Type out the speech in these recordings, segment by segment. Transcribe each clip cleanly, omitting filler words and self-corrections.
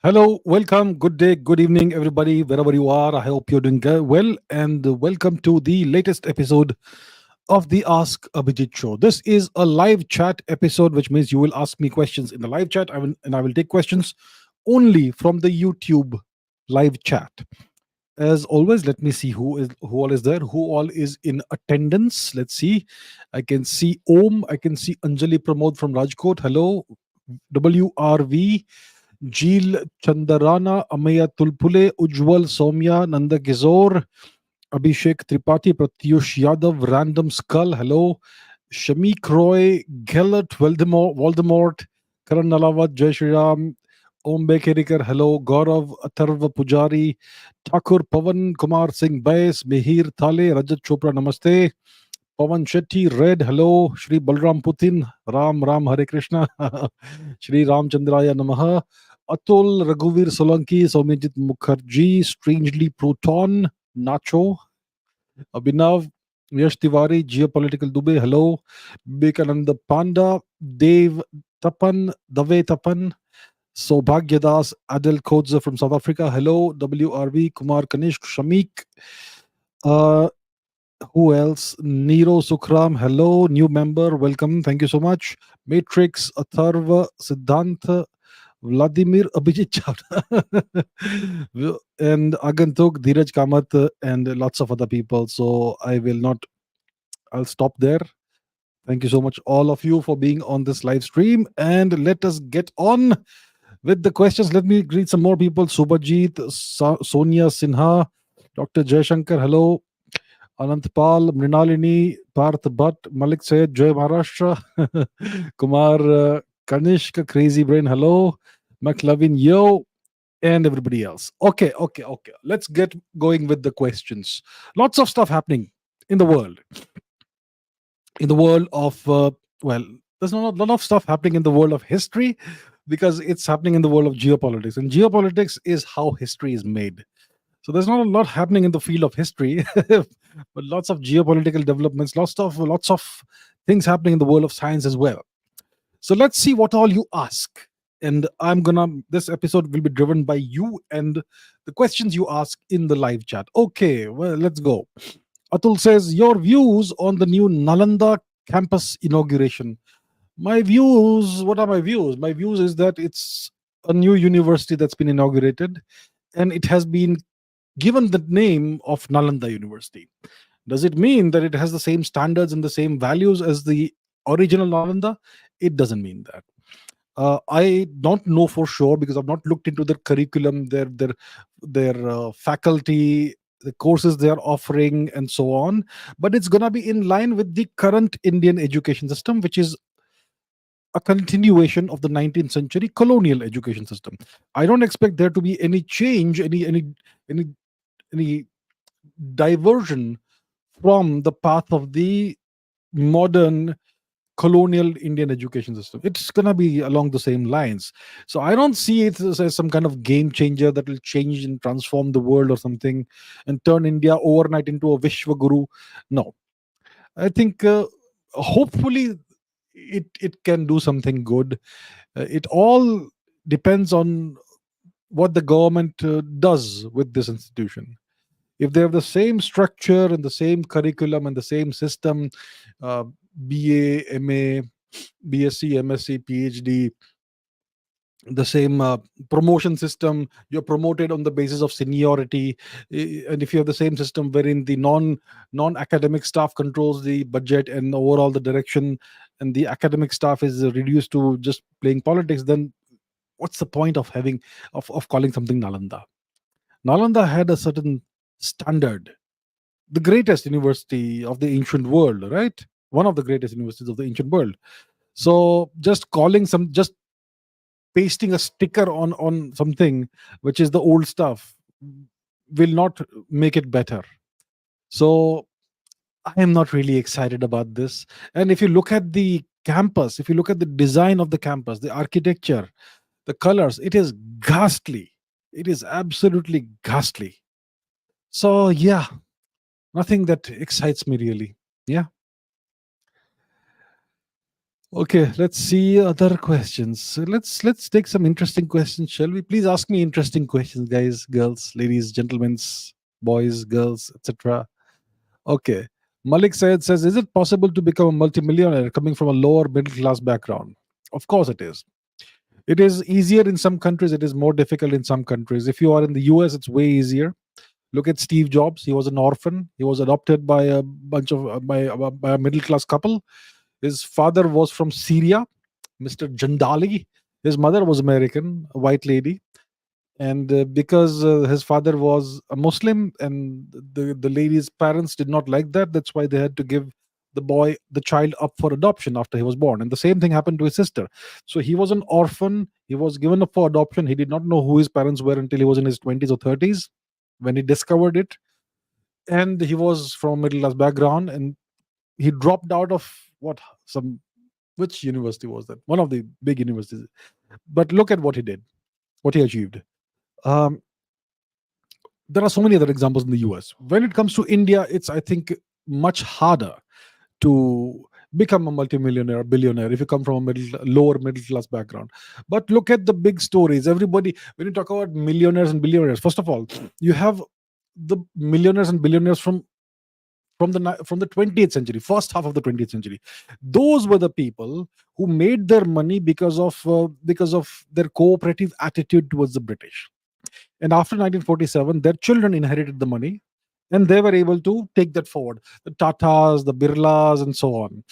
Hello, welcome, good day, good evening, everybody, wherever you are. I hope you're doing well, and welcome to the latest episode of the Ask Abhijit show. This is a live chat episode, which means you will ask me questions in the live chat, and I will take questions only from the YouTube live chat. As always, let me see who all is there, who all is in attendance. Let's see. I can see Om, I can see Anjali Pramod from Rajkot. Hello, WRV. Jeel Chandarana, Amaya Tulpule, Ujwal Somya, Nanda Gizor, Abhishek Tripathi, Pratyush Yadav, Random Skull, hello, Shamik Roy, Gellert Voldemort, Karan Nalawat, Jai Shri Ram, Om Bekerikar, hello, Gaurav Atharva Pujari, Thakur Pavan Kumar Singh Bais, Mihir Thale, Rajat Chopra, Namaste. Pavan Shetty, Red, hello, Shri Balram Putin, Ram Ram Hare Krishna, Shri Ram Chandraya Namaha, Atul Raghuvir Solanki, Soumyajit Mukherjee, Strangely Proton, Nacho, Abhinav, Yash Tiwari, Geopolitical Dubey, hello, Bekananda Panda, Dave Tapan, Dave Tapan, Saubhagyadas, Adel Kodza from South Africa, hello, WRV, Kumar Kanishk, Shamik, uh, who else? Nero Sukram, hello, new member, welcome, thank you so much. Matrix, Atharva, Siddhant, Vladimir Abhijit Chavda, and Agantuk, Dheeraj Kamath, and lots of other people. So I'll stop there. Thank you so much, all of you, for being on this live stream. And let us get on with the questions. Let me greet some more people. Subhajit, Sonia Sinha, Dr. Jaishankar, hello. Anantpal, Mrinalini, Parth Bhatt, Malik Sayed, Joy Maharashtra, Kumar Kanishk, Crazy Brain, hello, McLovin, yo, and everybody else. Okay. Let's get going with the questions. Lots of stuff happening in the world. In the world of, well, there's not a lot of stuff happening in the world of history because it's happening in the world of geopolitics. And geopolitics is how history is made. So there's not a lot happening in the field of history, but lots of geopolitical developments, lots of things happening in the world of science as well. So let's see what all you ask. And this episode will be driven by you and the questions you ask in the live chat. Okay, well, let's go. Atul says, your views on the new Nalanda campus inauguration. My views, what are my views? My views is that it's a new university that's been inaugurated and it has been given the name of Nalanda University. Does it mean that it has the same standards and the same values as the original Nalanda? It doesn't mean that. I don't know for sure because I've not looked into their curriculum, their faculty, the courses they are offering, and so on. But it's gonna be in line with the current Indian education system, which is a continuation of the 19th century colonial education system. I don't expect there to be any change, any any diversion from the path of the modern colonial Indian education system. It's going to be along the same lines. So I don't see it as some kind of game changer that will change and transform the world or something and turn India overnight into a Vishwaguru. No, I think hopefully it can do something good. It all depends on what the government does with this institution. If they have the same structure and the same curriculum and the same system, uh, BA, MA, BSc, MSc, PhD, the same promotion system, you're promoted on the basis of seniority. And if you have the same system wherein the non academic staff controls the budget and overall the direction, and the academic staff is reduced to just playing politics, then what's the point of having of calling something Nalanda? Nalanda had a certain standard, the greatest university of the ancient world, right? One of the greatest universities of the ancient world. So just pasting a sticker on something which is the old stuff will not make it better. So I am not really excited about this. And if you look at the campus, if you look at the design of the campus, the architecture, the colors, it is ghastly. It is absolutely ghastly. So yeah, nothing that excites me really. Yeah. Okay, let's see other questions. So let's take some interesting questions, shall we? Please ask me interesting questions, guys, girls, ladies, gentlemen, boys, girls, etc. Okay. Malik Sayed says, is it possible to become a multimillionaire coming from a lower middle class background? Of course it is. It is easier in some countries, it is more difficult in some countries. If you are in the US, it's way easier. Look at Steve Jobs. He was an orphan. He was adopted by a bunch of by a middle class couple. His father was from Syria, Mr. Jandali. His mother was American, a white lady. And because his father was a Muslim and the lady's parents did not like that, that's why they had to give the child up for adoption after he was born. And the same thing happened to his sister. So he was an orphan. He was given up for adoption. He did not know who his parents were until he was in his 20s or 30s when he discovered it. And he was from a middle class background, and he dropped out of what some which university was that? One of the big universities. But look at what he did, what he achieved. Um, there are so many other examples in the US. When it comes to India, it's, I think, much harder to become a multimillionaire, billionaire if you come from a lower middle class background. But look at the big stories. Everybody, when you talk about millionaires and billionaires, first of all, you have the millionaires and billionaires from the 20th century, first half of the 20th century. Those were the people who made their money because of their cooperative attitude towards the British. And after 1947, their children inherited the money, and they were able to take that forward. The Tatas, the Birlas, and so on.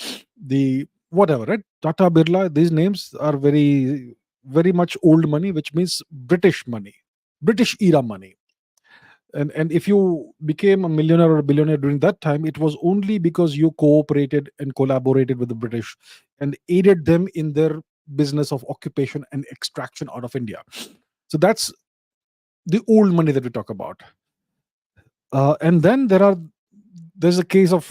The whatever, right? Tata, Birla, these names are very, very much old money, which means British money, British era money. And if you became a millionaire or a billionaire during that time, it was only because you cooperated and collaborated with the British and aided them in their business of occupation and extraction out of India. So that's the old money that we talk about. And then there's a case of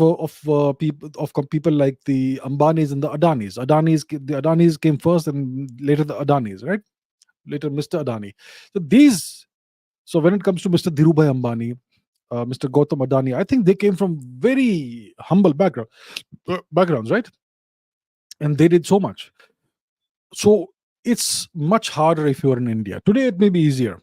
people like the Ambanis and the Adanis. The Adanis came first, and later the Adanis, right? Later Mr. Adani. So these. So when it comes to Mr. Dhirubhai Ambani, Mr. Gautam Adani, I think they came from very humble backgrounds, right? And they did so much. So it's much harder if you're in India. Today it may be easier.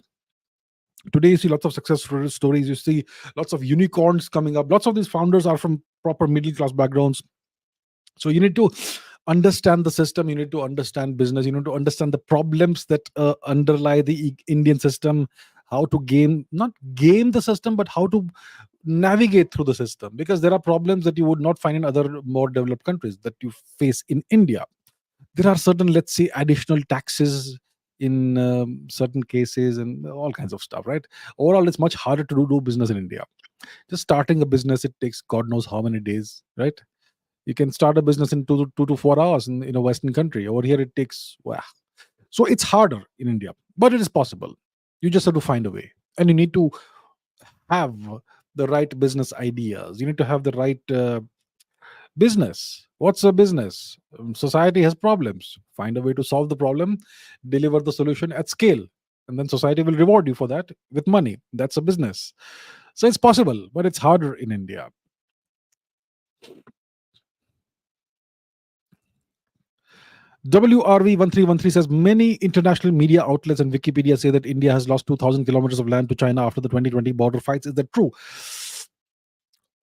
Today you see lots of success stories. You see lots of unicorns coming up. Lots of these founders are from proper middle class backgrounds. So you need to understand the system. You need to understand business. You need to understand the problems that underlie the Indian system. How to not game the system, but how to navigate through the system, because there are problems that you would not find in other more developed countries that you face in India. There are certain, let's say, additional taxes in certain cases and all kinds of stuff, right? Overall, it's much harder to do business in India. Just starting a business, it takes God knows how many days, right? You can start a business in 2 to 4 hours in a Western country. Over here, it takes, wow. So it's harder in India, but it is possible. You just have to find a way, and you need to have the right business ideas. You need to have the right business. What's a business? Society has problems. Find a way to solve the problem, deliver the solution at scale, and then society will reward you for that with money. That's a business. So it's possible, but it's harder in India. WRV1313 says many international media outlets and Wikipedia say that India has lost 2,000 kilometers of land to China after the 2020 border fights. Is that true?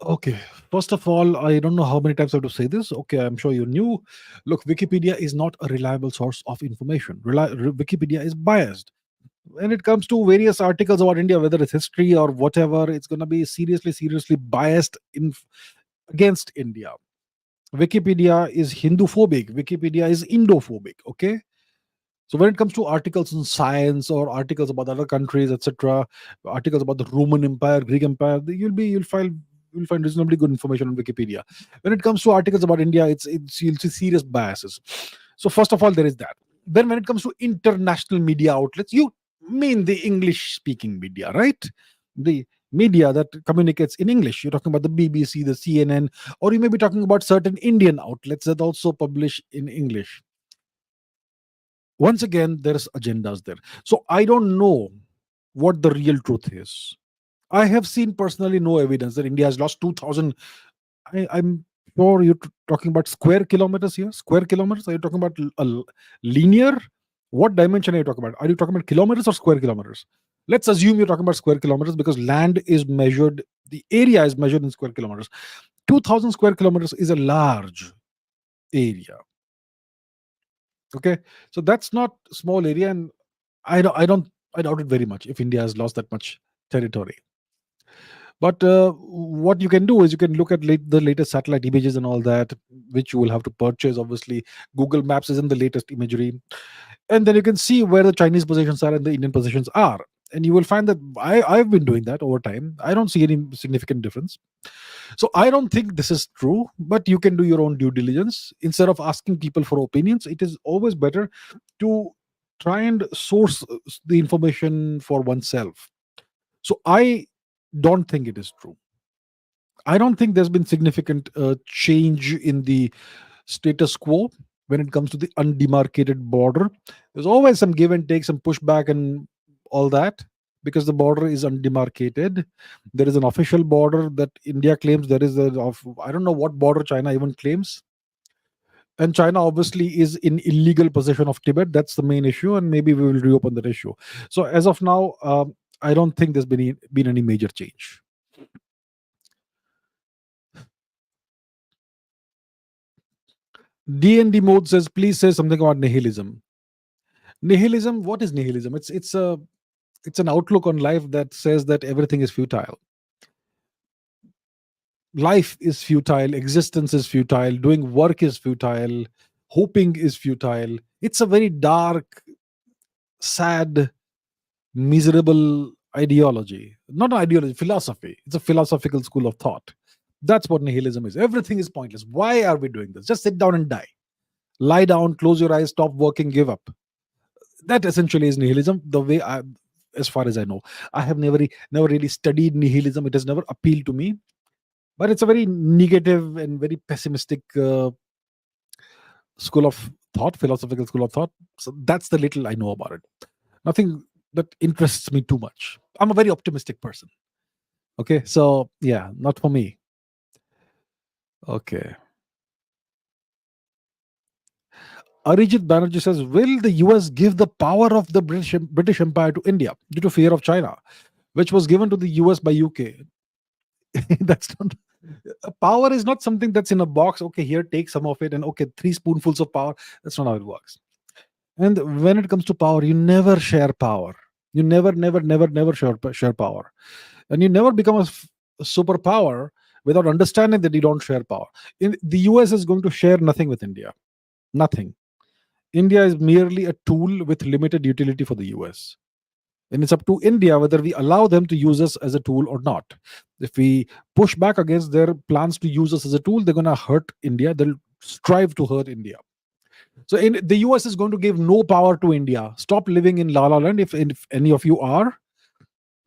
Okay, first of all, I don't know how many times I have to say this. Okay, I'm sure you knew. Look, Wikipedia is not a reliable source of information. Wikipedia is biased. When it comes to various articles about India, whether it's history or whatever, it's going to be seriously biased against India. Wikipedia is Hindu-phobic. Wikipedia is Indo-phobic. Okay, so when it comes to articles on science or articles about other countries, etc., articles about the Roman Empire, Greek Empire, you'll find reasonably good information on Wikipedia. When it comes to articles about India, it's you'll see serious biases. So first of all, there is that. Then when it comes to international media outlets, you mean the English-speaking media, right? The media that communicates in English. You're talking about the BBC, the CNN, or you may be talking about certain Indian outlets that also publish in English. Once again, there's agendas there. So I don't know what the real truth is. I have seen personally no evidence that India has lost 2,000. I'm sure you're talking about square kilometers here. Square kilometers? Are you talking about linear? What dimension are you talking about? Are you talking about kilometers or square kilometers? Let's assume you're talking about square kilometers because land is measured, the area is measured in square kilometers. 2000 square kilometers is a large area. Okay, so that's not small area, and I doubt it very much if India has lost that much territory. But what you can do is you can look at the latest satellite images and all that, which you will have to purchase. Obviously, Google Maps is in the latest imagery, and then you can see where the Chinese positions are and the Indian positions are. And you will find that I've been doing that over time. I don't see any significant difference. So I don't think this is true, but you can do your own due diligence. Instead of asking people for opinions, it is always better to try and source the information for oneself. So I don't think it is true. I don't think there's been significant change in the status quo when it comes to the undemarcated border. There's always some give and take, some pushback, and all that because the border is undemarcated. There is an official border that India claims. There is I don't know what border China even claims. And China obviously is in illegal possession of Tibet. That's the main issue, and maybe we will reopen that issue. So as of now, I don't think there's been any major change. D&D mode says, please say something about nihilism. Nihilism, what is nihilism? It's an outlook on life that says that everything is futile. Life is futile, existence is futile, doing work is futile, hoping is futile. It's a very dark, sad, miserable ideology. Not an ideology, philosophy. It's a philosophical school of thought. That's what nihilism is. Everything is pointless. Why are we doing this? Just sit down and die. Lie down, close your eyes, stop working, give up. That essentially is nihilism. As far as I know, I have never really studied nihilism. It has never appealed to me, but it's a very negative and very pessimistic school of thought, philosophical school of thought. So that's the little I know about it. Nothing that interests me too much. I'm a very optimistic person. Okay, so yeah, not for me. Okay. Abhijit Banerjee says, will the US give the power of the British Empire to India due to fear of China, which was given to the US by UK? That's not power is not something that's in a box. Okay, here, take some of it, and okay, 3 spoonfuls of power. That's not how it works. And when it comes to power, you never share power. You never share power, and you never become a superpower without understanding that you don't share power. The US is going to share nothing with India. Nothing. India is merely a tool with limited utility for the US. And it's up to India whether we allow them to use us as a tool or not. If we push back against their plans to use us as a tool, they're going to hurt India. They'll strive to hurt India. So the US is going to give no power to India. Stop living in La La Land if any of you are.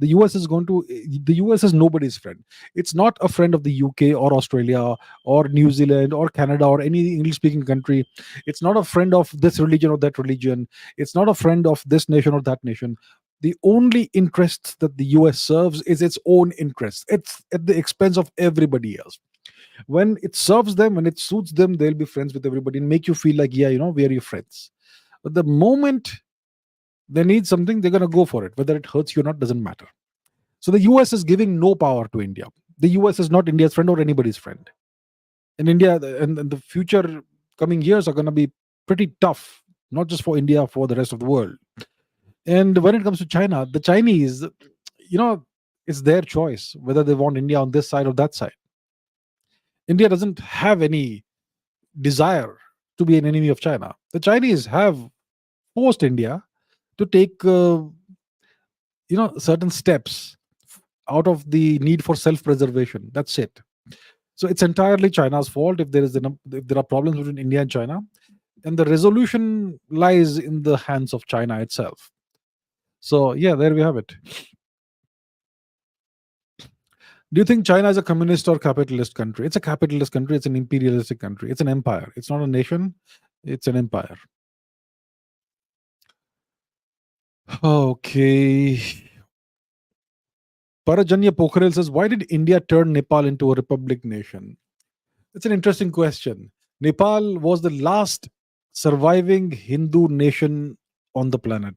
The US is nobody's friend. It's not a friend of the UK or Australia or New Zealand or Canada or any English speaking country. It's not a friend of this religion or that religion. It's not a friend of this nation or that nation. The only interest that the US serves is its own interest. It's at the expense of everybody else. When it serves them, when it suits them, they'll be friends with everybody and make you feel like, yeah, we are your friends. But the moment they need something, they're going to go for it. Whether it hurts you or not doesn't matter. So the US is giving no power to India. The US is not India's friend or anybody's friend. And India and the future coming years are going to be pretty tough, not just for India, for the rest of the world. And when it comes to China, the Chinese, it's their choice whether they want India on this side or that side. India doesn't have any desire to be an enemy of China. The Chinese have forced India to take certain steps out of the need for self-preservation. That's it. So it's entirely China's fault if there are problems between India and China, and the resolution lies in the hands of China itself. So yeah, there we have it. Do you think China is a communist or capitalist country? It's a capitalist country. It's an imperialistic country. It's an empire. It's not a nation. It's an empire. Okay. Parajanya Pokhrel says, why did India turn Nepal into a republic nation? It's an interesting question. Nepal was the last surviving Hindu nation on the planet.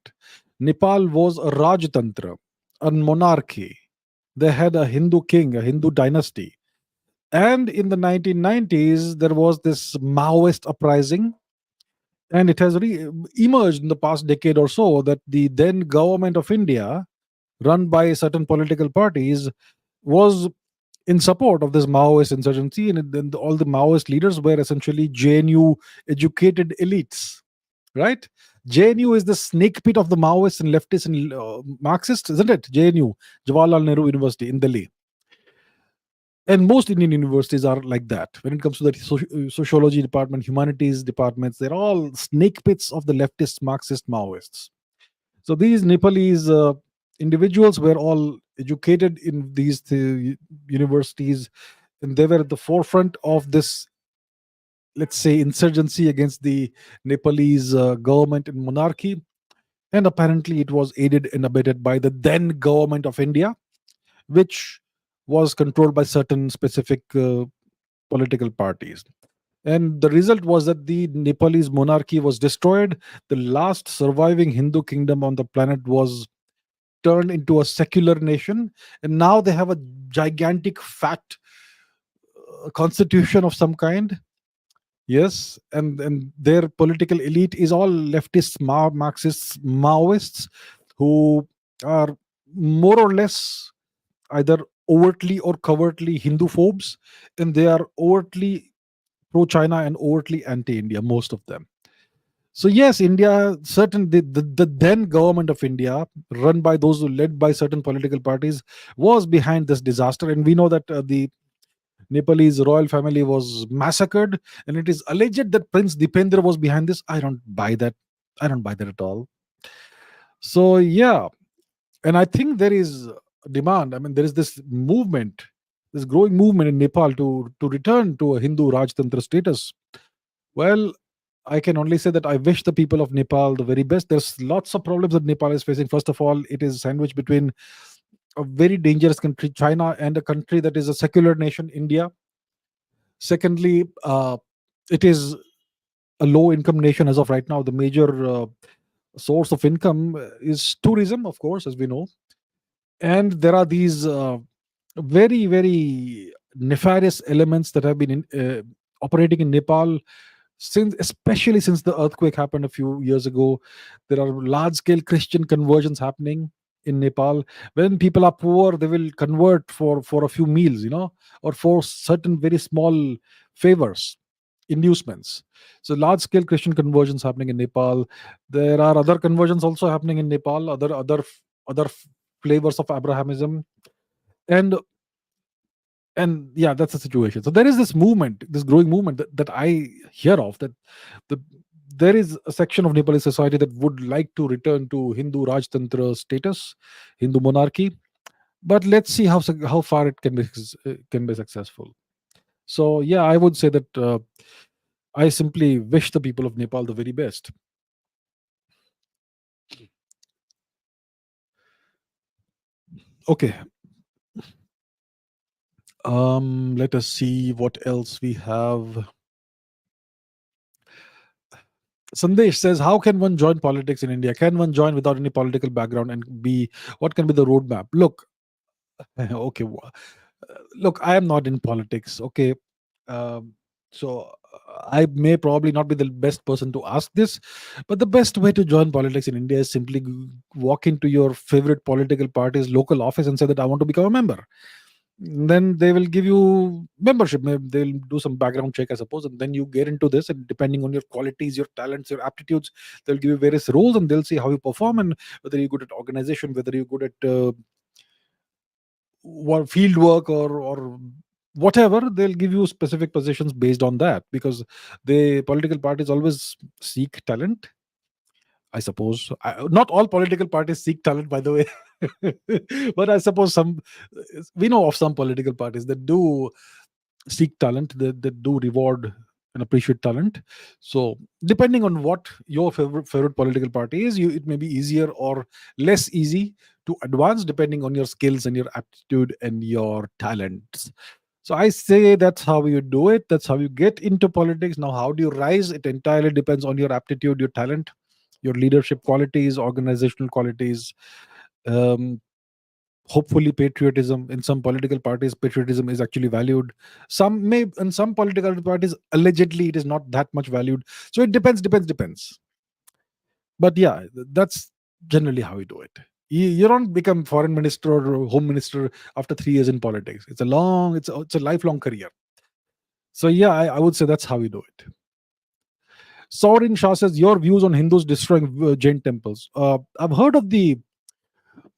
Nepal was a Rajtantra, a monarchy. They had a Hindu king, a Hindu dynasty. And in the 1990s, there was this Maoist uprising, and it has emerged in the past decade or so that the then government of India, run by certain political parties, was in support of this Maoist insurgency, and then all the Maoist leaders were essentially JNU educated elites, right? JNU is the snake pit of the Maoists and leftists and Marxists, isn't it? JNU, Jawaharlal Nehru University in Delhi. And most Indian universities are like that. When it comes to the sociology department, humanities departments, they're all snake pits of the leftist, Marxist, Maoists. So these Nepalese individuals were all educated in these universities, and they were at the forefront of this, let's say, insurgency against the Nepalese government and monarchy. And apparently, it was aided and abetted by the then government of India, which was controlled by certain specific political parties. And the result was that the Nepalese monarchy was destroyed. The last surviving Hindu kingdom on the planet was turned into a secular nation. And now they have a gigantic, fat constitution of some kind. Yes, and their political elite is all leftists, Marxists, Maoists, who are more or less either overtly or covertly Hindu phobes, and they are overtly pro China and overtly anti India, most of them. So yes, India, certain the then government of India, run by those who led by certain political parties, was behind this disaster, and we know that the Nepalese royal family was massacred, and it is alleged that Prince Dipendra was behind this. I don't buy that. I don't buy that at all. So yeah, and I think there is demand. I mean, there is this movement, this growing movement in Nepal to return to a Hindu Rajtantra status. Well, I can only say that I wish the people of Nepal the very best. There's lots of problems that Nepal is facing. First of all, it is sandwiched between a very dangerous country, China, and a country that is a secular nation, India. Secondly, it is a low income nation as of right now. The major source of income is tourism, of course, as we know. And there are these very, very nefarious elements that have been operating in Nepal since, especially since the earthquake happened a few years ago. There are large scale Christian conversions happening in Nepal. When people are poor, they will convert for a few meals, or for certain very small favors, inducements. So large scale Christian conversions happening in Nepal. There are other conversions also happening in Nepal, other flavors of Abrahamism. And and yeah, that's the situation. So there is this movement, this growing movement that I hear of, that the there is a section of Nepali society that would like to return to Hindu Rajtantra status, Hindu monarchy. But let's see how far it can be successful. So yeah, I would say that I simply wish the people of Nepal the very best. Okay, let us see what else we have. Sandesh says, "How can one join politics in India? Can one join without any political background, and be what can be the roadmap?" Look, okay, look, I am not in politics. Okay, um, so I may probably not be the best person to ask this, but the best way to join politics in India is simply walk into your favorite political party's local office and say that I want to become a member. Then they will give you membership. Maybe they'll do some background check, I suppose, and then you get into this. And depending on your qualities, your talents, your aptitudes, they'll give you various roles, and they'll see how you perform, and whether you're good at organization, whether you're good at field work, or whatever. They'll give you specific positions based on that, because the political parties always seek talent, I suppose. Not all political parties seek talent, by the way. But I suppose we know of some political parties that do seek talent, that do reward and appreciate talent. So depending on what your favorite political party is, it may be easier or less easy to advance depending on your skills and your aptitude and your talents. So I say that's how you do it. That's how you get into politics. Now, how do you rise? It entirely depends on your aptitude, your talent, your leadership qualities, organizational qualities, um, hopefully patriotism. In some political parties, patriotism is actually valued. Some may, in some political parties, allegedly it is not that much valued. So it depends. But yeah, that's generally how you do it. You don't become foreign minister or home minister after 3 years in politics. It's a lifelong career. So yeah, I would say that's how you do it. Saurin Shah says your views on Hindus destroying Jain temples. I've heard of the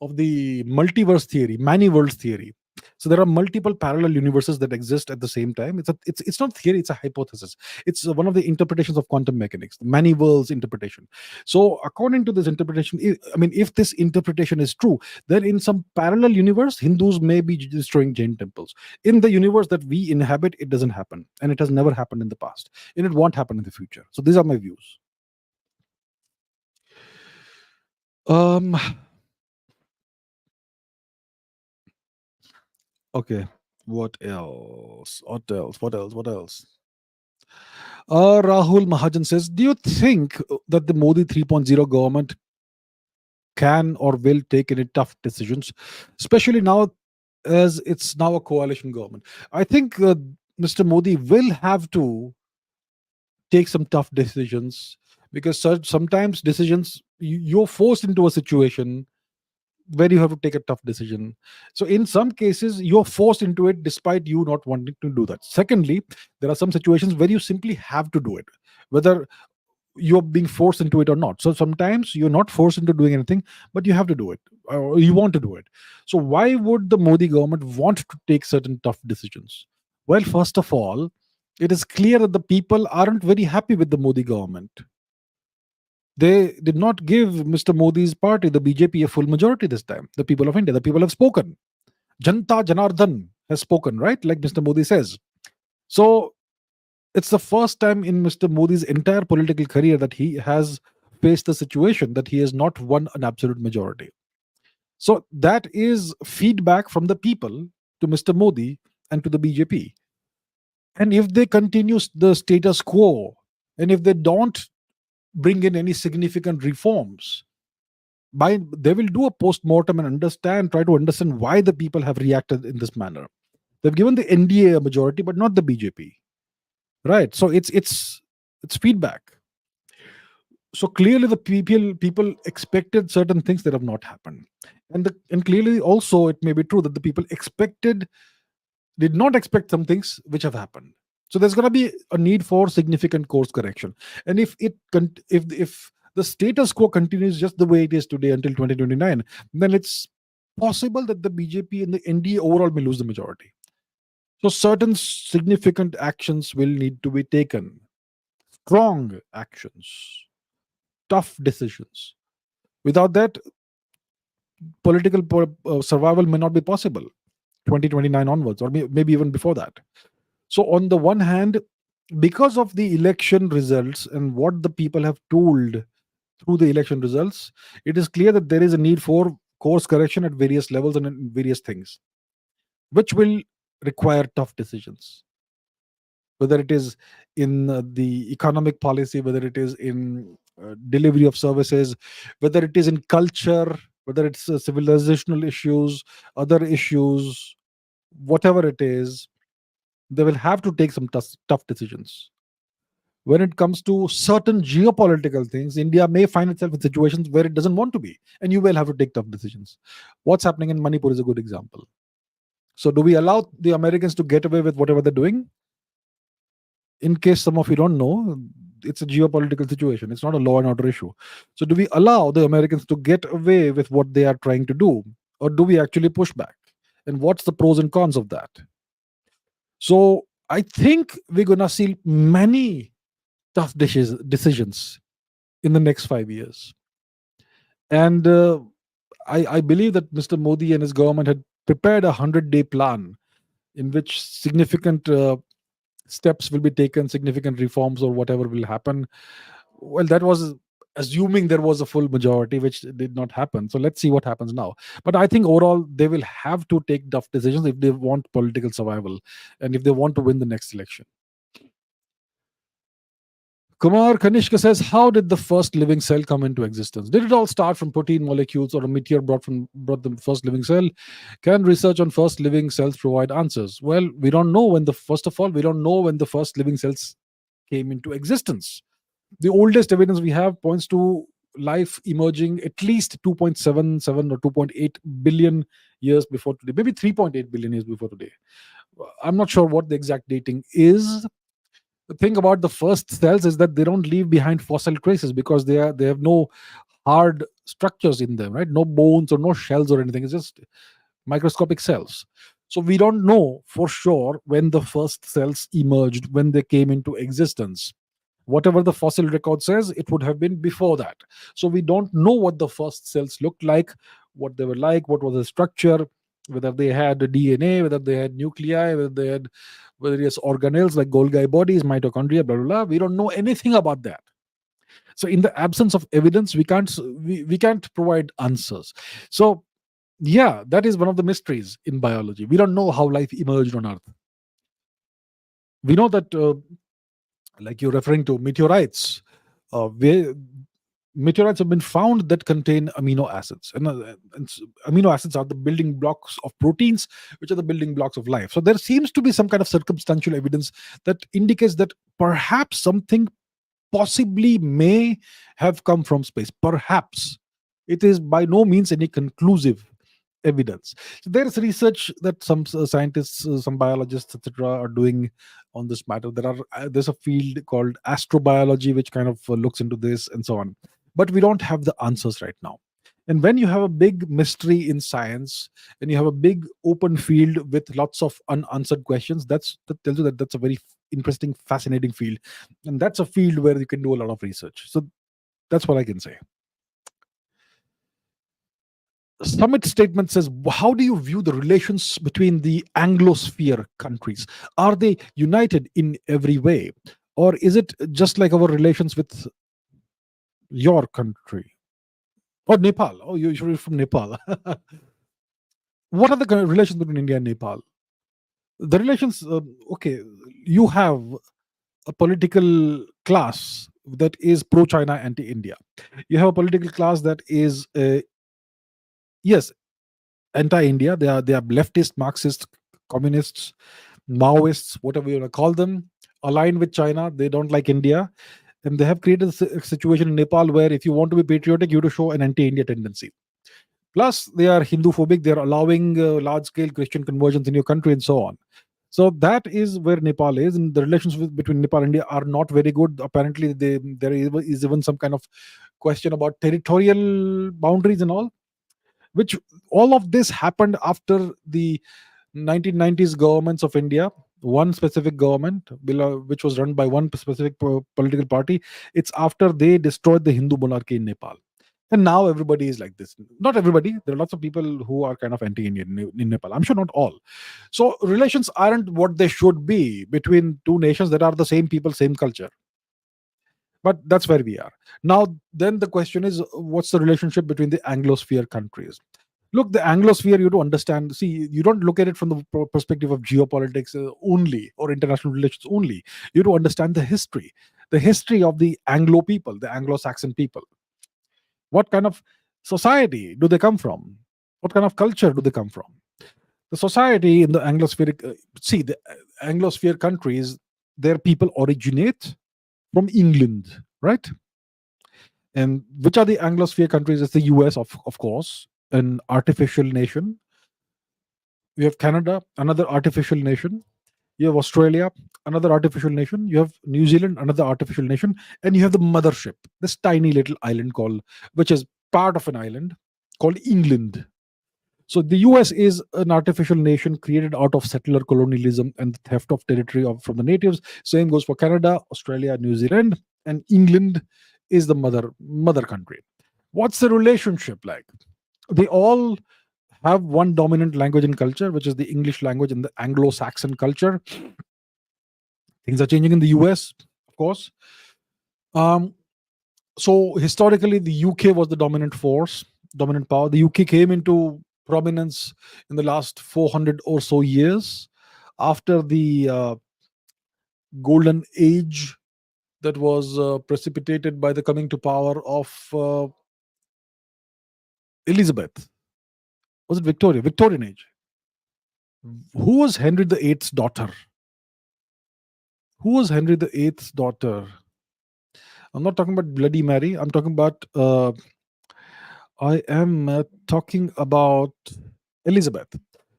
multiverse theory, many worlds theory. So there are multiple parallel universes that exist at the same time. It's not theory, it's a hypothesis. It's one of the interpretations of quantum mechanics, the many worlds interpretation. So according to this interpretation, if this interpretation is true, then in some parallel universe, Hindus may be destroying Jain temples. In the universe that we inhabit, it doesn't happen, and it has never happened in the past, and it won't happen in the future. So these are my views. Um. Okay. What else? What else? What else? What else? Rahul Mahajan says, do you think that the Modi 3.0 government can or will take any tough decisions, especially now as it's now a coalition government? I think Mr. Modi will have to take some tough decisions because sometimes decisions you're forced into a situation where you have to take a tough decision. So in some cases, you're forced into it despite you not wanting to do that. Secondly, there are some situations where you simply have to do it, whether you're being forced into it or not. So sometimes you're not forced into doing anything, but you have to do it, or you want to do it. So why would the Modi government want to take certain tough decisions? Well, first of all, it is clear that the people aren't very happy with the Modi government. They did not give Mr. Modi's party, the BJP, a full majority this time. The people of India, the people have spoken. Janta Janardhan has spoken, right? Like Mr. Modi says. So it's the first time in Mr. Modi's entire political career that he has faced the situation that he has not won an absolute majority. So that is feedback from the people to Mr. Modi and to the BJP. And if they continue the status quo, and if they don't bring in any significant reforms, they will do a post-mortem and try to understand why the people have reacted in this manner. They've given the NDA a majority, but not the BJP, right? So it's feedback. So clearly the people expected certain things that have not happened, and clearly also it may be true that the people did not expect some things which have happened. So there's going to be a need for significant course correction. And if the status quo continues just the way it is today until 2029, then it's possible that the BJP and the NDA overall may lose the majority. So certain significant actions will need to be taken. Strong actions, tough decisions. Without that, political survival may not be possible 2029 onwards, or maybe even before that. So, on the one hand, because of the election results and what the people have told through the election results, it is clear that there is a need for course correction at various levels and in various things, which will require tough decisions. Whether it is in the economic policy, whether it is in delivery of services, whether it is in culture, whether it's civilizational issues, other issues, whatever it is, they will have to take some tough decisions. When it comes to certain geopolitical things, India may find itself in situations where it doesn't want to be, and you will have to take tough decisions. What's happening in Manipur is a good example. So, do we allow the Americans to get away with whatever they're doing? In case some of you don't know, it's a geopolitical situation. It's not a law and order issue. So, do we allow the Americans to get away with what they are trying to do, or do we actually push back? And what's the pros and cons of that? So, I think we're gonna see many tough decisions in the next 5 years. And I believe that Mr. Modi and his government had prepared a 100-day plan in which significant steps will be taken, significant reforms or whatever will happen. Well, that was assuming there was a full majority, which did not happen. So let's see what happens now. But I think overall, they will have to take tough decisions if they want political survival and if they want to win the next election. Kumar Kanishka says, how did the first living cell come into existence? Did it all start from protein molecules, or a meteor brought the first living cell? Can research on first living cells provide answers? Well, we don't know when the first of all, we don't know when the first living cells came into existence. The oldest evidence we have points to life emerging at least 2.77 or 2.8 billion years before today, maybe 3.8 billion years before today. I'm not sure what the exact dating is. The thing about the first cells is that they don't leave behind fossil traces because they have no hard structures in them, right? No bones or no shells or anything. It's just microscopic cells. So we don't know for sure when the first cells emerged, when they came into existence. Whatever the fossil record says, it would have been before that. So we don't know what the first cells looked like, what they were like, what was the structure, whether they had DNA, whether they had nuclei, whether they had various organelles like Golgi bodies, mitochondria, blah blah blah. We don't know anything about that. So in the absence of evidence, we can't provide answers. So yeah, that is one of the mysteries in biology. We don't know how life emerged on Earth. We know that, like you're referring to meteorites, where meteorites have been found that contain amino acids, and amino acids are the building blocks of proteins, which are the building blocks of life. So there seems to be some kind of circumstantial evidence that indicates that perhaps something possibly may have come from space. Perhaps. It is by no means any conclusive evidence. So there is research that some scientists, some biologists, etc., are doing on this matter. There's a field called astrobiology which kind of looks into this and so on. But we don't have the answers right now. And when you have a big mystery in science and you have a big open field with lots of unanswered questions, that tells you that that's a very interesting, fascinating field. And that's a field where you can do a lot of research. So that's what I can say. Summit statement says, how do you view the relations between the anglosphere countries? Are they united in every way? Or is it just like our relations with your country? Or Nepal? Oh, you're from Nepal. What are the kind of relations between India and Nepal? The relations, okay, you have a political class that is pro-China, anti-India. You have a political class that is, yes, anti-India. They are leftist, Marxist, communists, Maoists, whatever you want to call them, aligned with China. They don't like India, and they have created a situation in Nepal where if you want to be patriotic, you have to show an anti-India tendency. Plus, they are Hindu phobic. They are allowing large-scale Christian conversions in your country and so on. So that is where Nepal is, and the relations between Nepal and India are not very good. Apparently, there is even some kind of question about territorial boundaries and all, which all of this happened after the 1990s governments of India, one specific government which was run by one specific political party. It's after they destroyed the Hindu monarchy in Nepal. And now everybody is like this. Not everybody. There are lots of people who are kind of anti-Indian in Nepal. I'm sure not all. So relations aren't what they should be between two nations that are the same people, same culture. But that's where we are. Now, then the question is, what's the relationship between the Anglosphere countries? Look, the Anglosphere, you have to understand, see, you don't look at it from the perspective of geopolitics only or international relations only. You have to understand the history of the Anglo people, the Anglo-Saxon people. What kind of society do they come from? What kind of culture do they come from? The society in the Anglospheric, the Anglosphere countries, their people originate from England, right? And which are the Anglosphere countries? It's the US, of course, an artificial nation. You have Canada, another artificial nation. You have Australia, another artificial nation. You have New Zealand, another artificial nation. And you have the mothership, this tiny little island which is part of an island called England. So the US is an artificial nation created out of settler colonialism and the theft of territory from the natives. Same goes for Canada, Australia, New Zealand, and England is the mother country. What's the relationship like? They all have one dominant language and culture, which is the English language and the Anglo-Saxon culture. Things are changing in the US, of course. So historically, the UK was the dominant force, dominant power. The UK came into prominence in the last 400 or so years after the golden age that was precipitated by the coming to power of Elizabeth. Was it Victoria? Victorian age. Who was Henry the Eighth's daughter? Who was Henry the Eighth's daughter? I'm not talking about Bloody Mary. I'm talking about. I am talking about Elizabeth.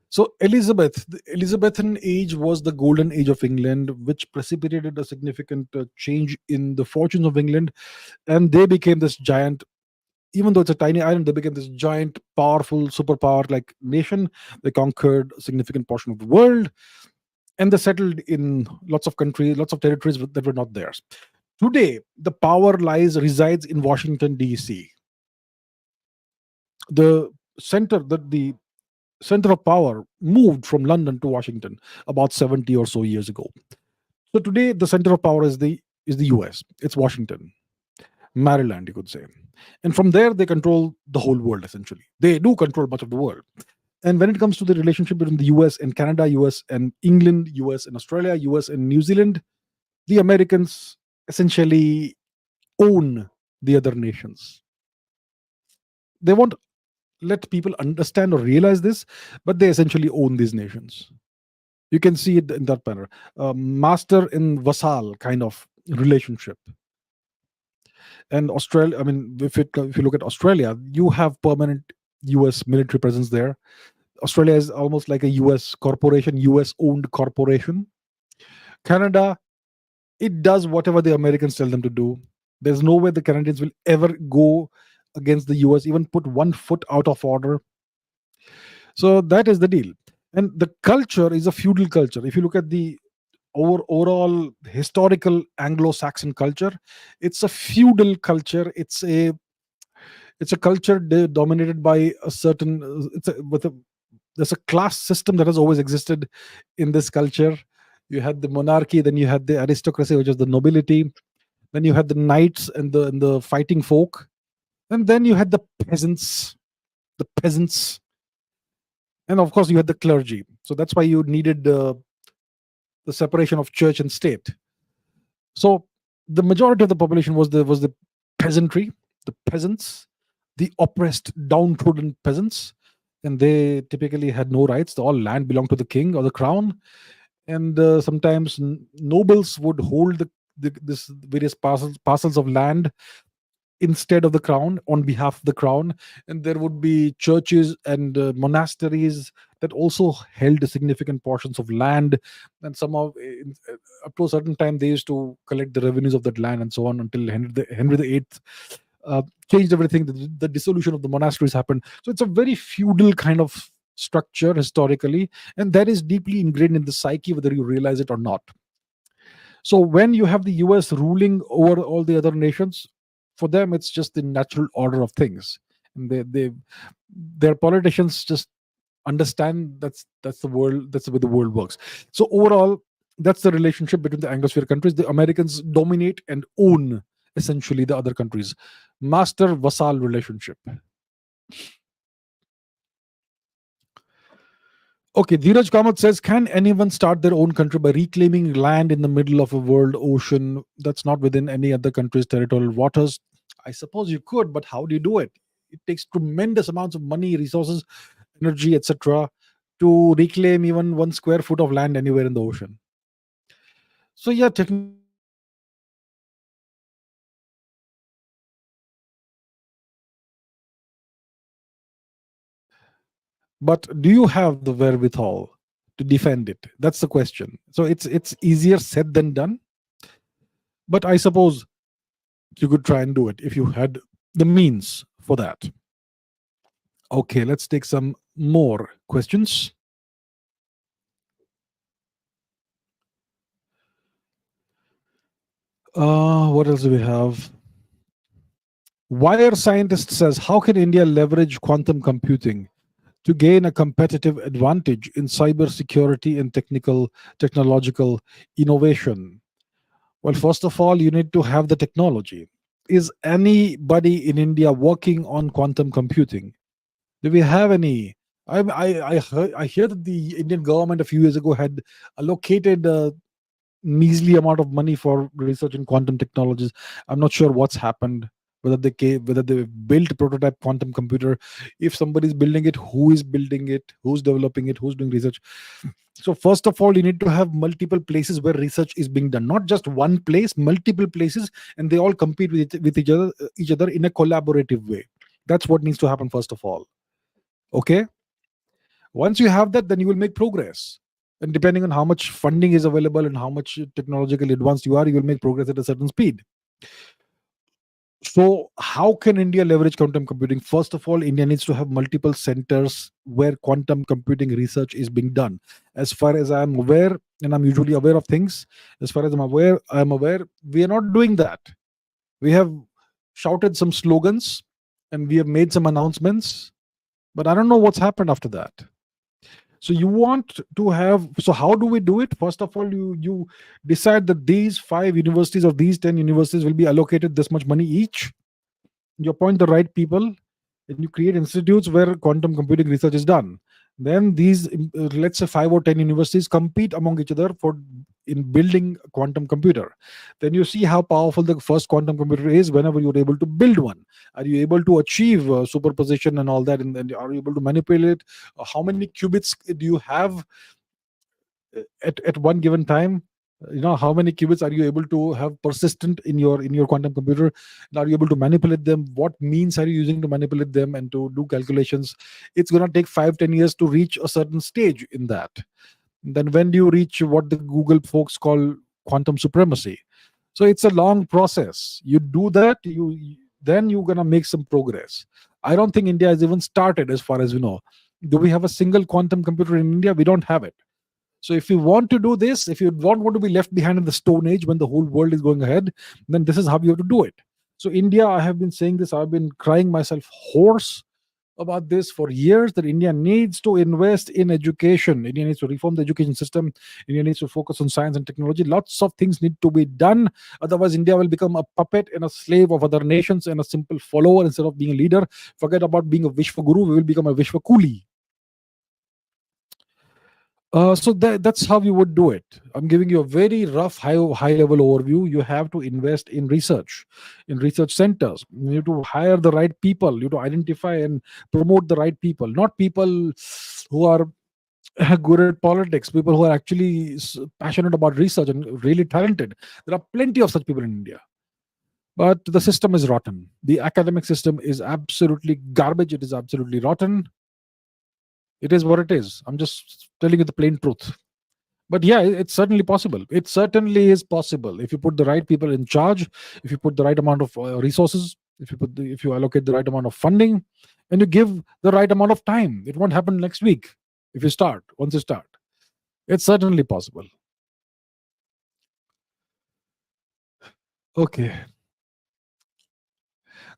So Elizabeth, the Elizabethan age was the golden age of England, which precipitated a significant change in the fortunes of England, and they became this giant. Even though it's a tiny island, they became this giant, powerful, superpower like nation. They conquered a significant portion of the world, and they settled in lots of countries, lots of territories that were not theirs. Today, the power resides in Washington D.C. The the center of power moved from London to Washington about 70 or so years ago. So today, the center of power is the U.S. It's Washington, Maryland, you could say, and from there they control the whole world. Essentially, they do control much of the world. And when it comes to the relationship between the US and Canada, US and England, US and Australia, US and New Zealand, the Americans essentially own the other nations. They won't let people understand or realize this, but they essentially own these nations. You can see it in that manner. Master and vassal kind of relationship. And Australia, I mean, if you look at Australia, you have permanent US military presence there. Australia is almost like a US corporation, US owned corporation. Canada, it does whatever the Americans tell them to do. There's no way the Canadians will ever go against the US, even put one foot out of order. So that is the deal. And the culture is a feudal culture. If you look at the overall historical Anglo-Saxon culture, it's a feudal culture. It's a culture dominated by a certain there's a class system that has always existed in this culture. You had the monarchy, then you had the aristocracy, which is the nobility, then you had the knights and the fighting folk, and then you had the peasants, and of course you had the clergy. So that's why you needed the separation of church and state. So the majority of the population was the peasantry, the peasants, the oppressed, downtrodden peasants, and they typically had no rights. All land belonged to the king or the crown, and sometimes nobles would hold this various parcels of land instead of the crown, on behalf of the crown. And there would be churches and monasteries that also held significant portions of land, and somehow up to a certain time they used to collect the revenues of that land and so on, until Henry the Eighth changed everything. The dissolution of the monasteries happened. So it's a very feudal kind of structure historically, and that is deeply ingrained in the psyche, whether you realize it or not. So when you have the US ruling over all the other nations, for them it's just the natural order of things, and their politicians just understand that's the world, that's the way the world works. So overall, that's the relationship between the Anglosphere countries. The Americans dominate and own essentially the other countries. Master vassal relationship. Okay, Dheeraj Kamath says, can anyone start their own country by reclaiming land in the middle of a world ocean that's not within any other country's territorial waters? I suppose you could, but how do you do it? It takes tremendous amounts of money, resources, energy, etc., to reclaim even 1 square foot of land anywhere in the ocean. So yeah, technically you could start your own country, but do you have the wherewithal to defend it? That's the question. So it's easier said than done, but I suppose you could try and do it if you had the means for that. Okay, let's take some more questions. What else do we have? Wire Scientist says, how can India leverage quantum computing to gain a competitive advantage in cybersecurity and technological innovation? Well, first of all, you need to have the technology. Is anybody in India working on quantum computing? Do we have any? I hear that the Indian government a few years ago had allocated a measly amount of money for research in quantum technologies. I'm not sure what's happened. Whether they built prototype quantum computer, if somebody's building it, who is building it, who's developing it, who's doing research. So first of all, you need to have multiple places where research is being done, not just one place, multiple places, and they all compete with each other in a collaborative way. That's what needs to happen first of all. Okay, once you have that, then you will make progress. And depending on how much funding is available and how much technologically advanced you are, you will make progress at a certain speed. So, how can India leverage quantum computing? First of all, India needs to have multiple centers where quantum computing research is being done. As far as I'm aware, and I'm usually aware of things, as far as I'm aware, we are not doing that. We have shouted some slogans and we have made some announcements, but I don't know what's happened after that. So you want to have, so how do we do it? First of all, you decide that these 5 universities or these 10 universities will be allocated this much money each. You appoint the right people and you create institutes where quantum computing research is done. Then these let's say 5 or 10 universities compete among each other for in building a quantum computer. Then you see how powerful the first quantum computer is whenever you're able to build one. Are you able to achieve superposition and all that, and then are you able to manipulate how many qubits do you have at one given time? How many qubits are you able to have persistent in your quantum computer? And are you able to manipulate them? What means are you using to manipulate them and to do calculations? It's going to take 5-10 years to reach a certain stage in that. Then when do you reach what the Google folks call quantum supremacy? So it's a long process. You do that, then you're going to make some progress. I don't think India has even started, as far as we know. Do we have a single quantum computer in India? We don't have it. So if you want to do this, if you don't want to be left behind in the Stone Age when the whole world is going ahead, then this is how you have to do it. So India, I have been saying this, I've been crying myself hoarse about this for years, that India needs to invest in education. India needs to reform the education system. India needs to focus on science and technology. Lots of things need to be done. Otherwise, India will become a puppet and a slave of other nations and a simple follower instead of being a leader. Forget about being a Vishwaguru. We will become a Vishwakuli. So that's how you would do it. I'm giving you a very rough, high level overview. You have to invest in research centers. You need to hire the right people. You have to identify and promote the right people, not people who are good at politics, people who are actually passionate about research and really talented. There are plenty of such people in India. But the system is rotten. The academic system is absolutely garbage. It is absolutely rotten. It is what it is. I'm just telling you the plain truth. But yeah, it's certainly possible. It certainly is possible if you put the right people in charge, if you put the right amount of resources, if you allocate the right amount of funding, and you give the right amount of time. It won't happen next week. If you start, once you start, it's certainly possible. Okay.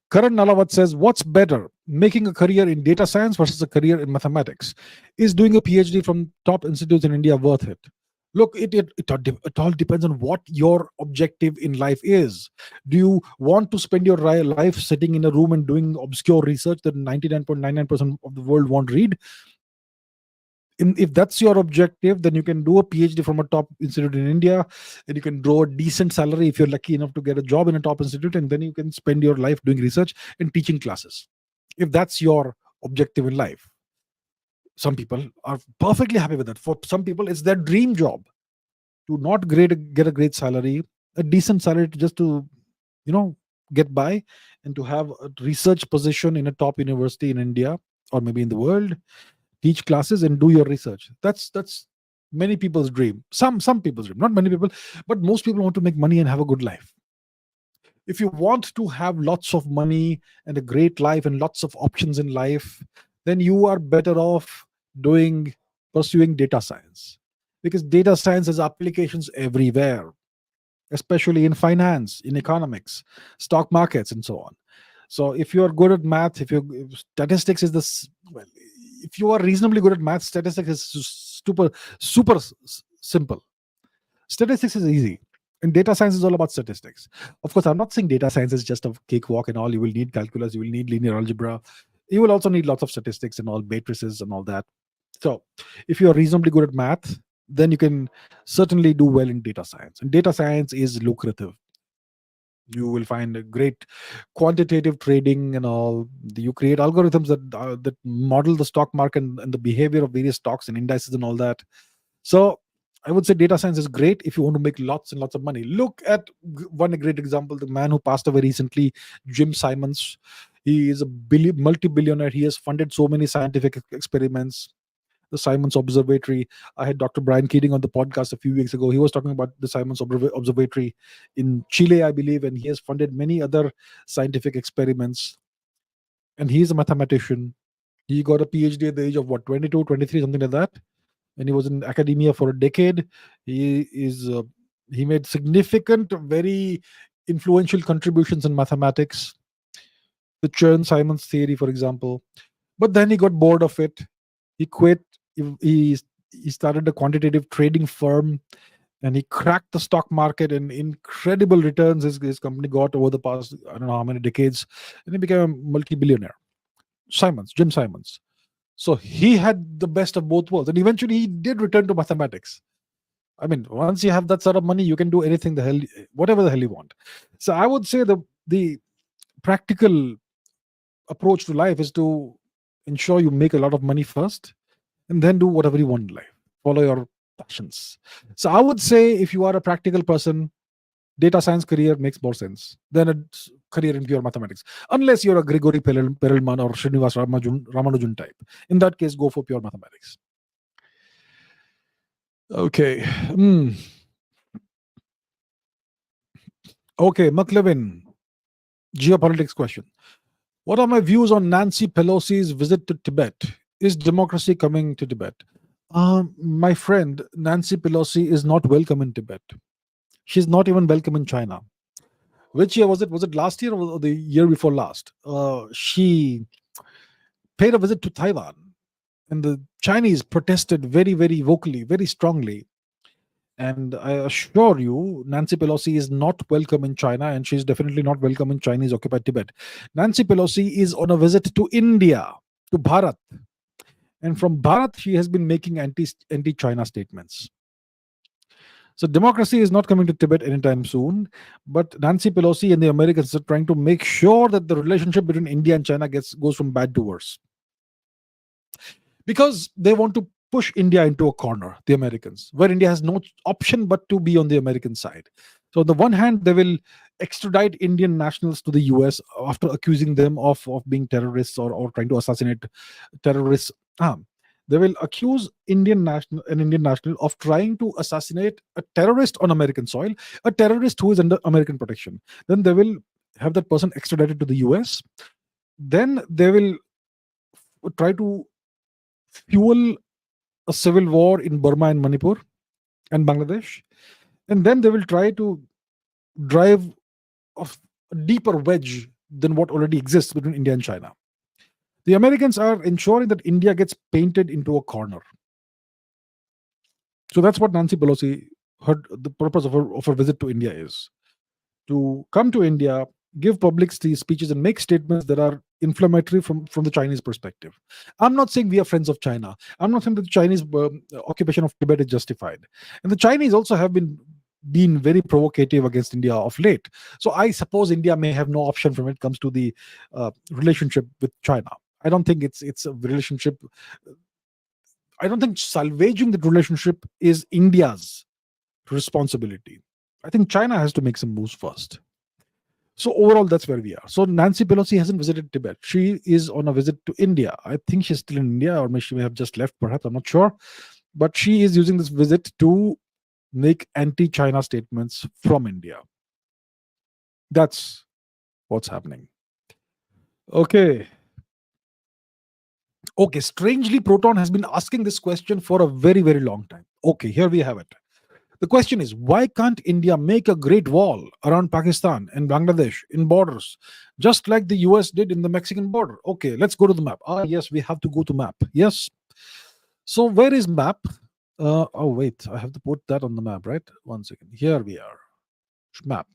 Karan Nalawat says, what's better, making a career in data science versus a career in mathematics? Is doing a PhD from top institutes in India worth it? Look, it all depends on what your objective in life is. Do you want to spend your life sitting in a room and doing obscure research that 99.99% of the world won't read? If that's your objective, then you can do a PhD from a top institute in India, and you can draw a decent salary if you're lucky enough to get a job in a top institute, and then you can spend your life doing research and teaching classes. If that's your objective in life, some people are perfectly happy with that. For some people, it's their dream job to not get a great salary, a decent salary to just to get by, and to have a research position in a top university in India or maybe in the world, teach classes and do your research. That's many people's dream. Some people's dream, not many people, but most people want to make money and have a good life. If you want to have lots of money and a great life and lots of options in life, then you are better off doing pursuing data science, because data science has applications everywhere, especially in finance, in economics, stock markets, and so on. So if you are good at math, if statistics is this, well, if you are reasonably good at math, statistics is super simple. Statistics is easy. And data science is all about statistics. Of course, I'm not saying data science is just a cakewalk and all. You will need calculus, you will need linear algebra. You will also need lots of statistics and all, matrices and all that. So, if you are reasonably good at math, then you can certainly do well in data science. And data science is lucrative. You will find a great quantitative trading and all. You create algorithms that model the stock market and the behavior of various stocks and indices and all that. So I would say data science is great if you want to make lots and lots of money. Look at one great example: the man who passed away recently, Jim Simons. He is a multi-billionaire. He has funded so many scientific experiments. The Simons Observatory. I had Dr. Brian Keating on the podcast a few weeks ago. He was talking about the Simons Observatory in Chile, I believe, and he has funded many other scientific experiments. And he's a mathematician. He got a PhD at the age of what, 22, 23, something like that. And he was in academia for a decade. He made significant, very influential contributions in mathematics. The Chern-Simons theory, for example. But then he got bored of it. He quit. He started a quantitative trading firm, and he cracked the stock market, and incredible returns his company got over the past, I don't know how many decades, and he became a multi-billionaire. Jim Simons. So he had the best of both worlds, and eventually he did return to mathematics. I mean, once you have that sort of money, you can do anything whatever the hell you want. So I would say the practical approach to life is to ensure you make a lot of money first, and then do whatever you want in life. Follow your passions. So I would say, if you are a practical person, data science career makes more sense than a career in pure mathematics. Unless you're a Grigory Perelman or Srinivas Ramanujan type. In that case, go for pure mathematics. Okay. Okay, McLevin. Geopolitics question. What are my views on Nancy Pelosi's visit to Tibet? Is democracy coming to Tibet? My friend, Nancy Pelosi is not welcome in Tibet. She's not even welcome in China. Which year was it? Was it last year or the year before last? She paid a visit to Taiwan, and the Chinese protested very, very vocally, very strongly. And I assure you, Nancy Pelosi is not welcome in China, and she's definitely not welcome in Chinese occupied Tibet. Nancy Pelosi is on a visit to India, to Bharat. And from Bharat, she has been making anti-China statements. So democracy is not coming to Tibet anytime soon, but Nancy Pelosi and the Americans are trying to make sure that the relationship between India and China goes from bad to worse. Because they want to push India into a corner, the Americans, where India has no option but to be on the American side. So on the one hand, they will extradite Indian nationals to the US after accusing them of being terrorists or trying to assassinate terrorists. They will accuse an Indian national of trying to assassinate a terrorist on American soil, a terrorist who is under American protection. Then they will have that person extradited to the US. Then they will try to fuel a civil war in Burma and Manipur and Bangladesh. And then they will try to drive a deeper wedge than what already exists between India and China. The Americans are ensuring that India gets painted into a corner. So that's what Nancy Pelosi, the purpose of her visit to India is. To come to India, give public speeches and make statements that are inflammatory from the Chinese perspective. I'm not saying we are friends of China. I'm not saying that the Chinese occupation of Tibet is justified. And the Chinese also have been very provocative against India of late. So I suppose India may have no option when it comes to the relationship with China. I don't think it's a relationship. I don't think salvaging the relationship is India's responsibility. I think China has to make some moves first. So overall, that's where we are. So Nancy Pelosi hasn't visited Tibet. She is on a visit to India. I think she's still in India, or maybe she may have just left, perhaps. I'm not sure. But she is using this visit to make anti-China statements from India. That's what's happening. Okay, strangely, Proton has been asking this question for a very, very long time. Okay, here we have it. The question is, why can't India make a great wall around Pakistan and Bangladesh in borders, just like the US did in the Mexican border? Okay, let's go to the map. Yes, we have to go to map. Yes. So where is map? Oh, wait, I have to put that on the map, right? 1 second. Here we are. map.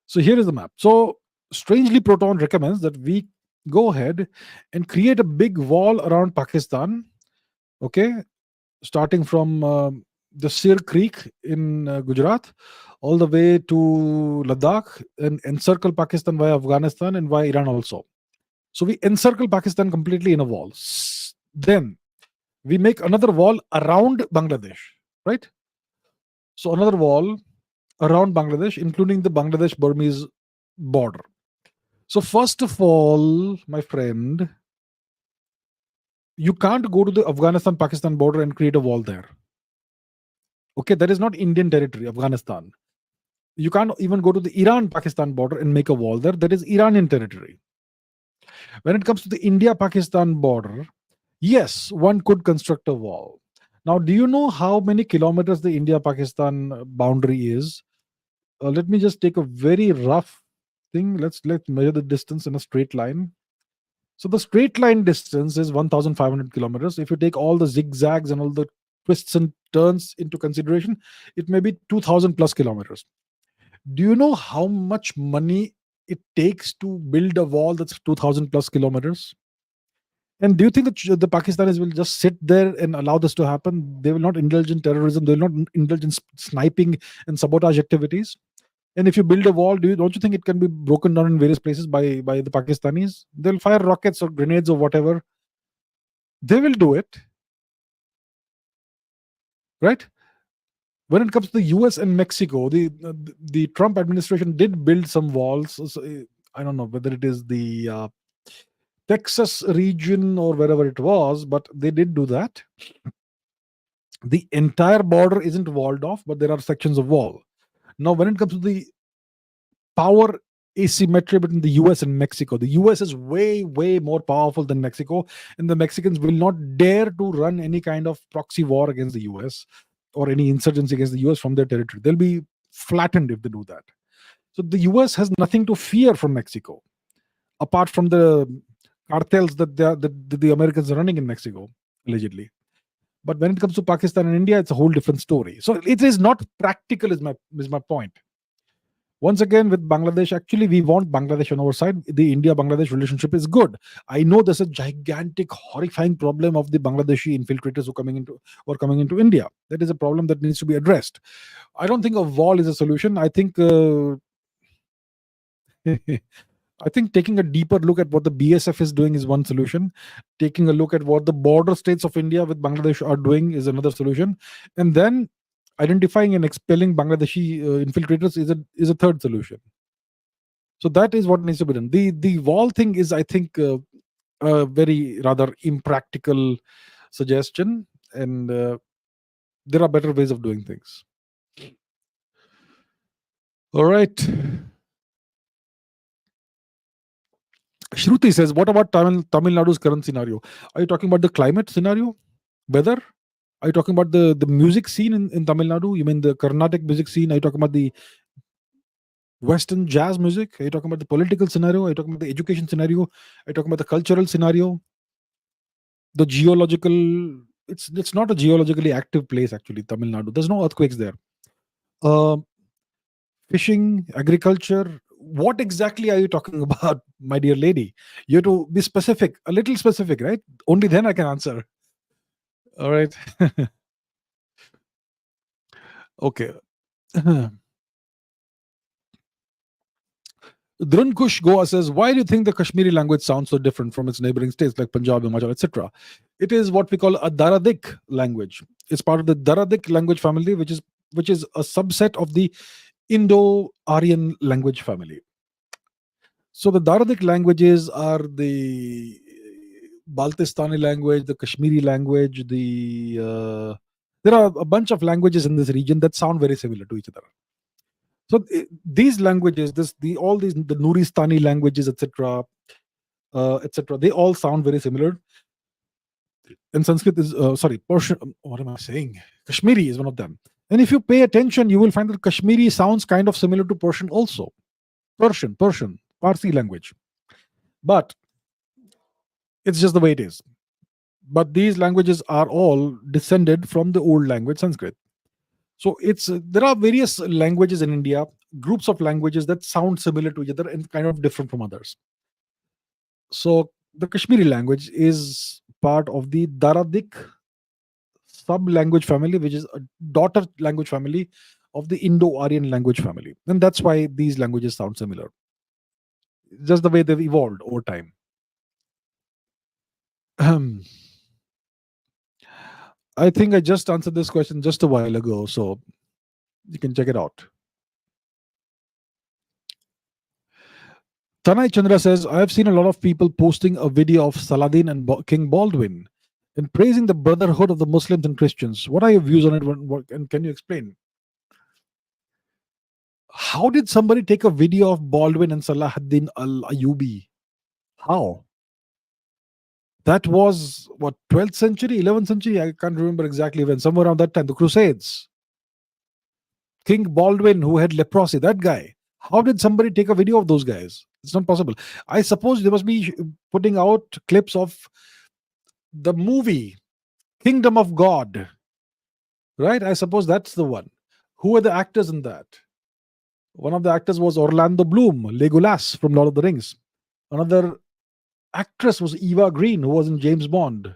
So here is the map. So strangely, Proton recommends that we go ahead and create a big wall around Pakistan. Okay, starting from the Sir Creek in Gujarat, all the way to Ladakh, and encircle Pakistan via Afghanistan and via Iran also. So we encircle Pakistan completely in a wall. Then we make another wall around Bangladesh, right? So another wall around Bangladesh, including the Bangladesh-Burmese border. So first of all, my friend, you can't go to the Afghanistan-Pakistan border and create a wall there. Okay, that is not Indian territory, Afghanistan. You can't even go to the Iran-Pakistan border and make a wall there. That is Iranian territory. When it comes to the India-Pakistan border, yes, one could construct a wall. Now, do you know how many kilometers the India-Pakistan boundary is? Let me just take a very rough thing. Let's measure the distance in a straight line. So the straight line distance is 1,500 kilometers. If you take all the zigzags and all the twists and turns into consideration, it may be 2,000 plus kilometers. Do you know how much money it takes to build a wall that's 2,000 plus kilometers? And do you think that the Pakistanis will just sit there and allow this to happen? They will not indulge in terrorism. They will not indulge in sniping and sabotage activities. And if you build a wall, don't you think it can be broken down in various places by the Pakistanis? They'll fire rockets or grenades or whatever. They will do it, right? When it comes to the US and Mexico, the Trump administration did build some walls. So, I don't know whether it is the Texas region or wherever it was, but they did do that. The entire border isn't walled off, but there are sections of wall. Now, when it comes to the power asymmetry between the US and Mexico, the US is way, way more powerful than Mexico, and the Mexicans will not dare to run any kind of proxy war against the US or any insurgency against the US from their territory. They'll be flattened if they do that. So the US has nothing to fear from Mexico, apart from the cartels that the Americans are running in Mexico, allegedly. But when it comes to Pakistan and India, it's a whole different story. So it is not practical, is my point. Once again, with Bangladesh, actually, we want Bangladesh on our side. The India-Bangladesh relationship is good. I know there's a gigantic, horrifying problem of the Bangladeshi infiltrators who are coming into India. That is a problem that needs to be addressed. I don't think a wall is a solution. I think I think taking a deeper look at what the BSF is doing is one solution. Taking a look at what the border states of India with Bangladesh are doing is another solution. And then identifying and expelling Bangladeshi infiltrators is a third solution. So that is what needs to be done. The wall thing is, I think, a very rather impractical suggestion, and there are better ways of doing things. All right. Shruti says, what about Tamil Nadu's current scenario? Are you talking about the climate scenario? Weather? Are you talking about the music scene in Tamil Nadu? You mean the Carnatic music scene? Are you talking about the Western jazz music? Are you talking about the political scenario? Are you talking about the education scenario? Are you talking about the cultural scenario? The geological... It's not a geologically active place, actually, Tamil Nadu. There's no earthquakes there. Fishing, agriculture... What exactly are you talking about, my dear lady? You have to be specific, a little specific, right? Only then I can answer. All right. Okay. Drunkush Goa says, why do you think the Kashmiri language sounds so different from its neighboring states like Punjab, Himachal, etc.? It is what we call a Daradic language. It's part of the Daradic language family, which is a subset of the Indo-Aryan language family. So the Daradic languages are the Baltistani language, the Kashmiri language, there are a bunch of languages in this region that sound very similar to each other. So these languages, the Nuristani languages, etc., they all sound very similar. And Sanskrit is Persian. What am I saying? Kashmiri is one of them. And if you pay attention, you will find that Kashmiri sounds kind of similar to Persian also. Persian, Parsi language. But it's just the way it is. But these languages are all descended from the old language Sanskrit. So there are various languages in India. groups of languages that sound similar to each other and kind of different from others. So the Kashmiri language is part of the Daradik sub language family, which is a daughter language family of the Indo-Aryan language family. And that's why these languages sound similar. Just the way they've evolved over time. I think I just answered this question just a while ago, so you can check it out. Tanai Chandra says, I have seen a lot of people posting a video of Saladin and King Baldwin and praising the brotherhood of the Muslims and Christians. What are your views on it, and can you explain? How did somebody take a video of Baldwin and Salahuddin al-Ayyubi? How? That was, what, 12th century, 11th century? I can't remember exactly when. Somewhere around that time, the Crusades. King Baldwin, who had leprosy, that guy. How did somebody take a video of those guys? It's not possible. I suppose they must be putting out clips of the movie Kingdom of God, right? I suppose that's the one. Who are the actors in that? One of the actors was Orlando Bloom, Legolas from Lord of the Rings. Another actress was Eva Green, who was in James Bond.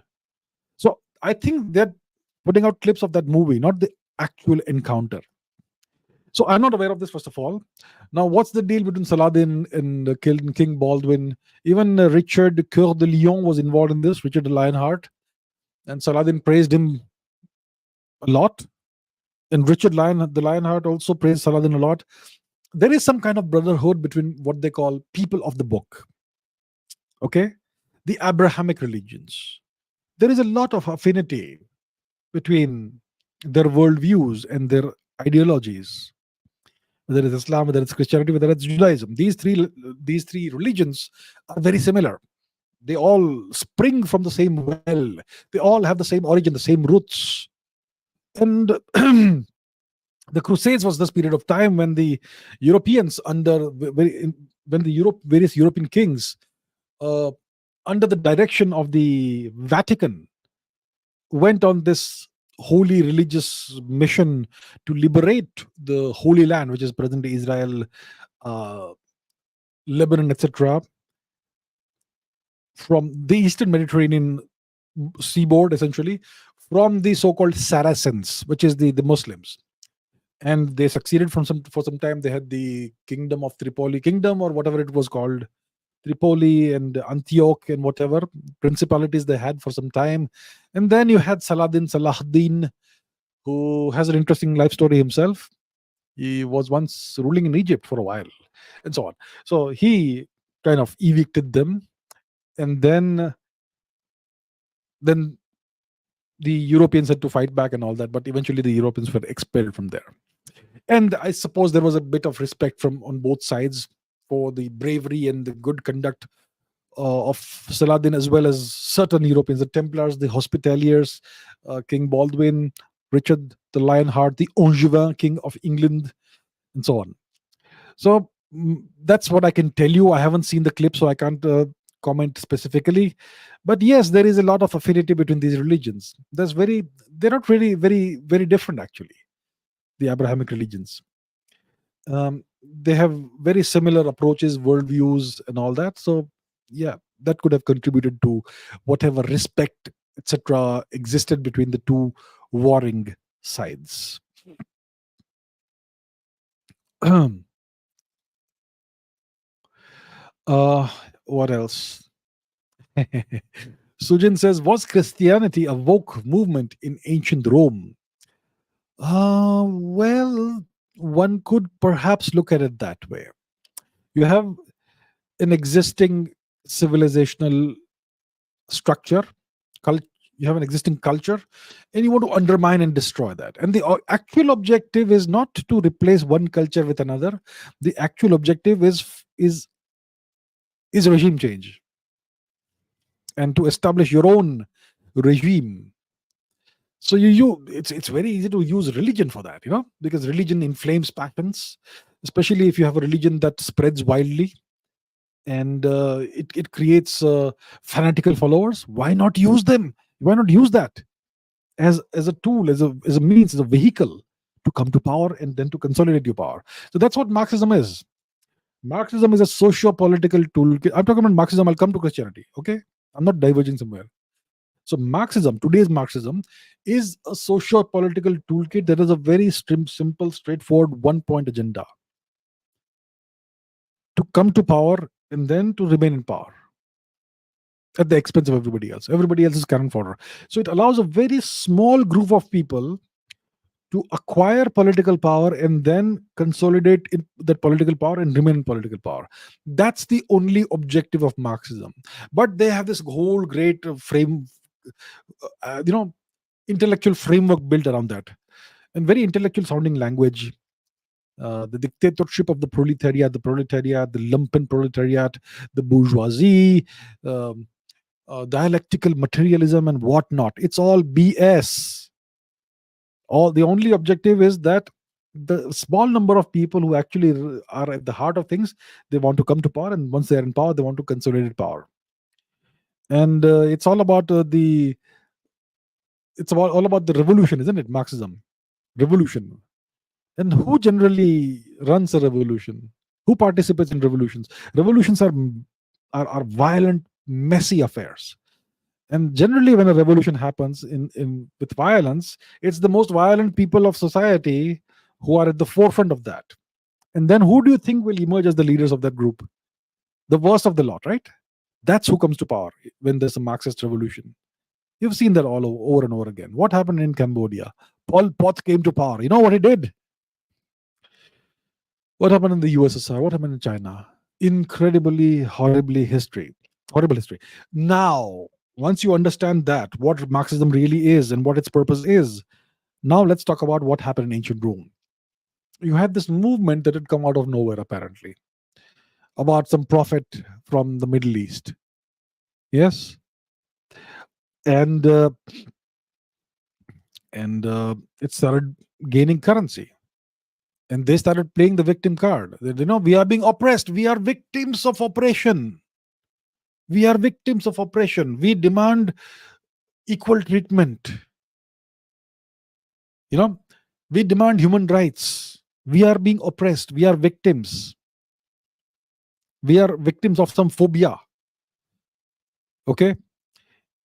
So I think they're putting out clips of that movie, not the actual encounter. So I'm not aware of this, first of all. Now, what's the deal between Saladin and King Baldwin? Even Richard Coeur de Lion was involved in this, Richard the Lionheart. And Saladin praised him a lot. And Richard the Lionheart also praised Saladin a lot. There is some kind of brotherhood between what they call people of the book. Okay? The Abrahamic religions. There is a lot of affinity between their worldviews and their ideologies. Whether it's Islam, whether it's Christianity, whether it's Judaism. These three religions are very similar. They all spring from the same well. They all have the same origin, the same roots. And the Crusades was this period of time when the Europeans, various European kings, under the direction of the Vatican, went on this holy religious mission to liberate the Holy Land, which is present-day Israel, Lebanon, etc., from the Eastern Mediterranean seaboard, essentially, from the so-called Saracens, which is the Muslims. And they succeeded for some time. They had the Kingdom of Tripoli, Kingdom, or whatever it was called, Tripoli and Antioch and whatever principalities they had for some time. And then you had Salahuddin, who has an interesting life story himself. He was once ruling in Egypt for a while, and so on. So he kind of evicted them, and then the Europeans had to fight back and all that, but eventually the Europeans were expelled from there. And I suppose there was a bit of respect on both sides for the bravery and the good conduct of Saladin, as well as certain Europeans, the Templars, the Hospitaliers, King Baldwin, Richard the Lionheart, the Angevin King of England, and so on. So that's what I can tell you. I haven't seen the clip, so I can't comment specifically. But yes, there is a lot of affinity between these religions. They're not really very, very different, actually, the Abrahamic religions. They have very similar approaches, worldviews, and all that. So, yeah, that could have contributed to whatever respect, etc., existed between the two warring sides. What else? Sujin says, was Christianity a woke movement in ancient Rome? Well, one could perhaps look at it that way. You have an existing civilizational structure, you have an existing culture, and you want to undermine and destroy that. And the actual objective is not to replace one culture with another. The actual objective is regime change, and to establish your own regime. So it's very easy to use religion for that, because religion inflames passions, especially if you have a religion that spreads wildly, and it creates fanatical followers. Why not use them? Why not use that as a tool, as a means, as a vehicle to come to power and then to consolidate your power. So that's what Marxism is. Marxism is a socio-political toolkit. I'm talking about Marxism. I'll come to Christianity. Okay, I'm not diverging somewhere. So Marxism, today's Marxism, is a socio-political toolkit that is a very simple, straightforward, one-point agenda: to come to power and then to remain in power at the expense of everybody else. Everybody else is cannon fodder. So it allows a very small group of people to acquire political power and then consolidate that political power and remain in political power. That's the only objective of Marxism. But they have this whole great uh, you know, intellectual framework built around that, and very intellectual sounding language. The dictatorship of the proletariat, the lumpen proletariat, the bourgeoisie, um, dialectical materialism, and whatnot. It's all BS. All the only objective is that the small number of people who actually are at the heart of things, they want to come to power, and once they are in power, they want to consolidate power. And it's all about all about the revolution, isn't it? Marxism, revolution. And who generally runs a revolution? Who participates in revolutions? Revolutions are violent, messy affairs. And generally, when a revolution happens in with violence, it's the most violent people of society who are at the forefront of that. And then who do you think will emerge as the leaders of that group? The worst of the lot, right? That's who comes to power when there's a Marxist revolution. You've seen that all over and over again. What happened in Cambodia? Pol Pot came to power. You know what he did? What happened in the USSR? What happened in China? Incredibly, horrible history. Now, once you understand that, what Marxism really is and what its purpose is, now let's talk about what happened in ancient Rome. You had this movement that had come out of nowhere, apparently, about some prophet from the Middle East. Yes, and it started gaining currency, and they started playing the victim card. We are being oppressed. We are victims of oppression. We are victims of oppression. We demand equal treatment. We demand human rights. We are being oppressed. We are victims. We are victims of some phobia. Okay?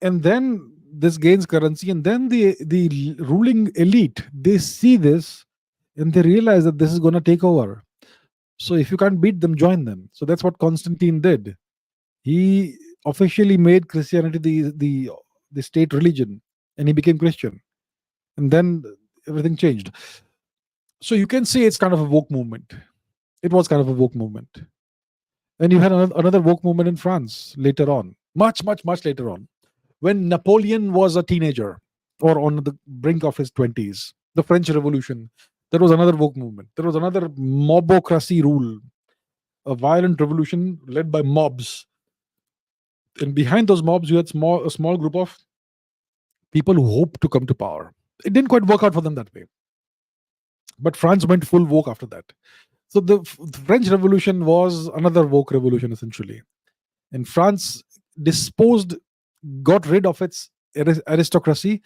And then this gains currency, and then the ruling elite, they see this and they realize that this is going to take over. So if you can't beat them, join them. So that's what Constantine did. He officially made Christianity the state religion, and he became Christian. And then everything changed. So you can say it's kind of a woke movement. It was kind of a woke movement. And you had another woke movement in France later on, much, much, much later on, when Napoleon was a teenager or on the brink of his 20s. The French Revolution, there was another woke movement. There was another mobocracy rule, a violent revolution led by mobs. And behind those mobs, you had a small group of people who hoped to come to power. It didn't quite work out for them that way. But France went full woke after that. So the French Revolution was another woke revolution, essentially. And France got rid of its aristocracy,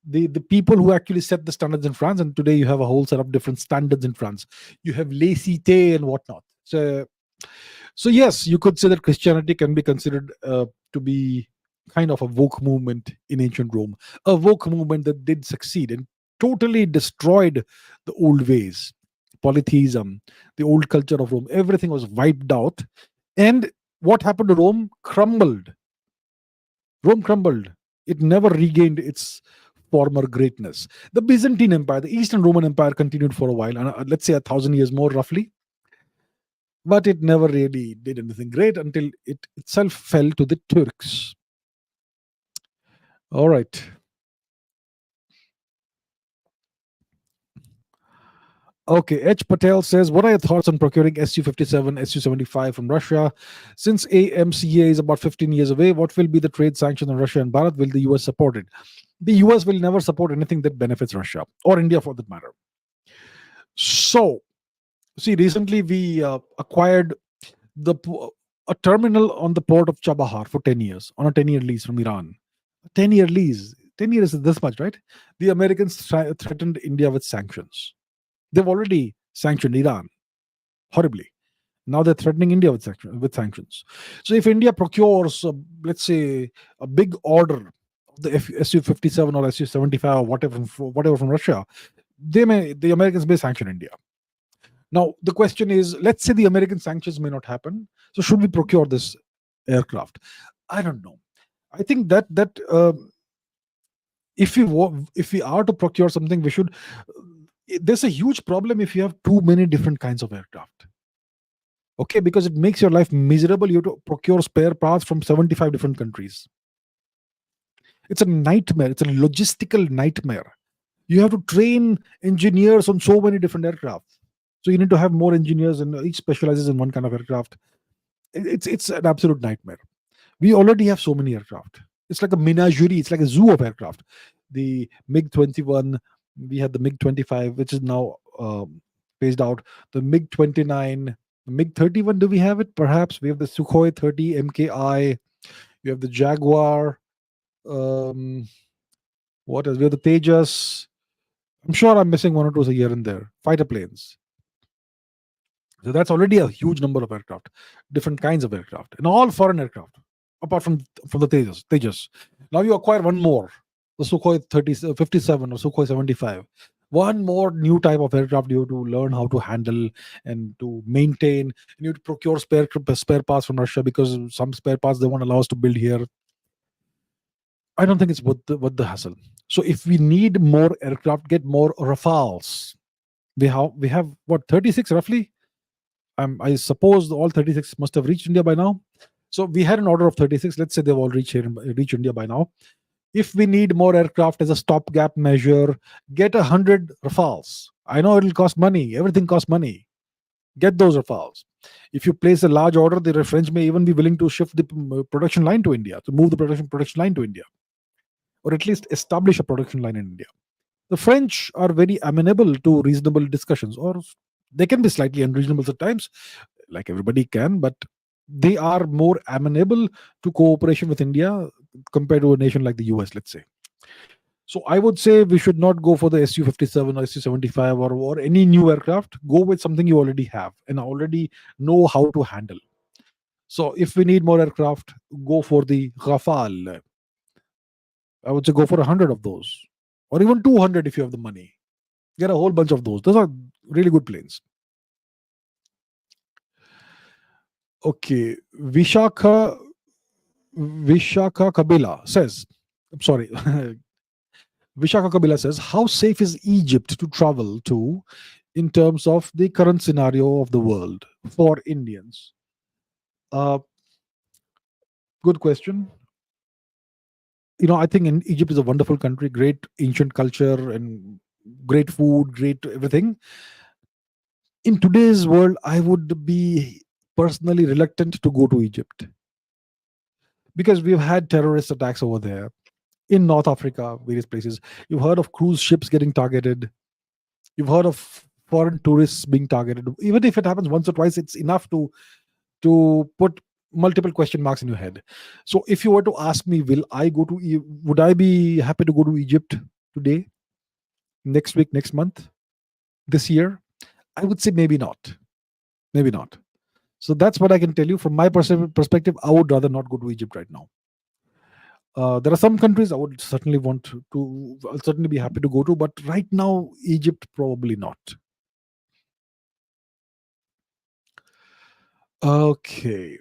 the people who actually set the standards in France. And today you have a whole set of different standards in France. You have laicite and whatnot. So yes, you could say that Christianity can be considered to be kind of a woke movement in ancient Rome, a woke movement that did succeed and totally destroyed the old ways, polytheism, the old culture of Rome. Everything was wiped out. And what happened to Rome? Crumbled. Rome crumbled. It never regained its former greatness. The Byzantine Empire, the Eastern Roman Empire, continued for a while, and let's say 1,000 years more roughly. But it never really did anything great until it itself fell to the Turks. All right. Okay, H. Patel says, what are your thoughts on procuring Su-57, Su-75 from Russia? Since AMCA is about 15 years away, what will be the trade sanctions on Russia and Bharat? Will the US support it? The US will never support anything that benefits Russia, or India for that matter. So, see, recently we acquired a terminal on the port of Chabahar for 10 years, on a 10-year lease from Iran. 10-year lease. 10 years is this much, right? The Americans threatened India with sanctions. They've already sanctioned Iran horribly. Now they're threatening India with sanctions. So if India procures, let's say, a big order of the Su-57 or Su-75 or whatever from Russia, the Americans may sanction India. Now the question is, let's say the American sanctions may not happen. So should we procure this aircraft? I don't know. I think that if we are to procure something, we should. There's a huge problem if you have too many different kinds of aircraft. Okay, because it makes your life miserable. You have to procure spare parts from 75 different countries. It's a nightmare. It's a logistical nightmare. You have to train engineers on so many different aircraft. So you need to have more engineers, and each specializes in one kind of aircraft. It's an absolute nightmare. We already have so many aircraft. It's like a menagerie. It's like a zoo of aircraft. The MiG-21, we had the MiG-25, which is now phased out. The MiG-29, the MiG-31, do we have it? Perhaps. We have the Sukhoi 30 MKI. We have the Jaguar. What else? We have the Tejas. I'm sure I'm missing one or two here and there. Fighter planes. So that's already a huge number of aircraft, different kinds of aircraft, and all foreign aircraft, apart from the Tejas. Now you acquire one more, the Sukhoi 57 or Sukhoi 75. One more new type of aircraft you have to learn how to handle and to maintain. And you have to procure spare parts from Russia, because some spare parts they won't allow us to build here. I don't think it's worth the hassle. So if we need more aircraft, get more Rafales. We have what, 36 roughly. I suppose all 36 must have reached India by now. So we had an order of 36. Let's say they've all reached India by now. If we need more aircraft as a stopgap measure, get 100 Rafales. I know it'll cost money. Everything costs money. Get those Rafales. If you place a large order, the French may even be willing to shift the production line to India, to move the production line to India, or at least establish a production line in India. The French are very amenable to reasonable discussions, or they can be slightly unreasonable at times, like everybody can, but they are more amenable to cooperation with India compared to a nation like the US, let's say. So I would say we should not go for the Su-57 or Su-75 or any new aircraft. Go with something you already have and already know how to handle. So if we need more aircraft, go for the Rafale. I would say go for 100 of those, or even 200 if you have the money. Get a whole bunch of those. Those are really good planes. Okay, Vishakha Kabila says, I'm sorry, Vishakha Kabila says, how safe is Egypt to travel to in terms of the current scenario of the world for Indians? Good question. I think Egypt is a wonderful country, great ancient culture and great food, great everything. In today's world, I would be personally reluctant to go to Egypt, because we've had terrorist attacks over there in North Africa, various places. You've heard of cruise ships getting targeted. You've heard of foreign tourists being targeted. Even if it happens once or twice, it's enough to put multiple question marks in your head. So if you were to ask me, would I be happy to go to Egypt today, next week, next month, this year? I would say maybe not. Maybe not. So that's what I can tell you. From my perspective, I would rather not go to Egypt right now. There are some countries I would certainly I'll certainly be happy to go to, but right now, Egypt, probably not. Okay.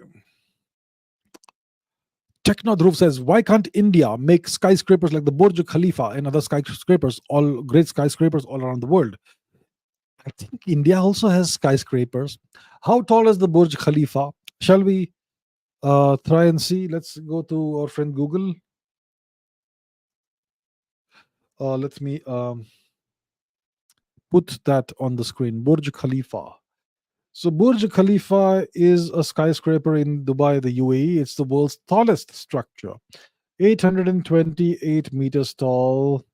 Techno Dhruv says, why can't India make skyscrapers like the Burj Khalifa and other skyscrapers, all great skyscrapers all around the world? I think India also has skyscrapers. How tall is the Burj Khalifa? Shall we try and see? Let's go to our friend Google. Let me put that on the screen. Burj Khalifa. So Burj Khalifa is a skyscraper in Dubai, the UAE. It's the world's tallest structure. 828 meters tall,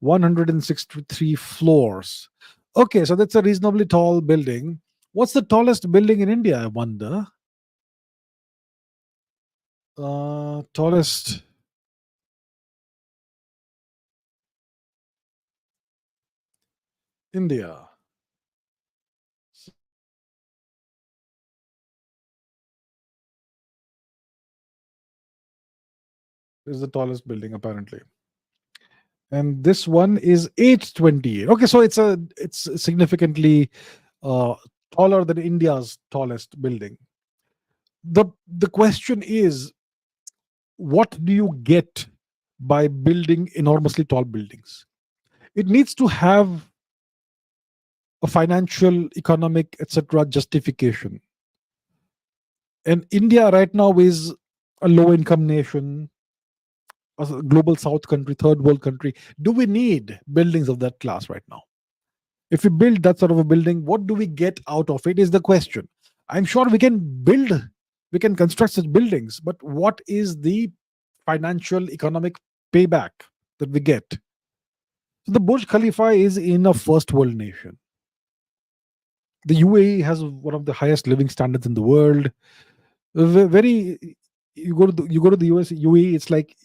163 floors. Okay, so that's a reasonably tall building. What's the tallest building in India, I wonder? Tallest. India. is the tallest building apparently, and this one is 828. Okay, so it's significantly uh, taller than India's tallest building. The question is, what do you get by building enormously tall buildings? It needs to have a financial, economic, etc. justification. And India right now is a low income nation, a global south country, third world country. Do we need buildings of that class right now? If we build that sort of a building, what do we get out of it is the question. I'm sure we can construct such buildings, but what is the financial, economic payback that we get? So the Burj Khalifa is in a first world nation. The UAE has one of the highest living standards in the world. Very, you go to the US, UAE. It's like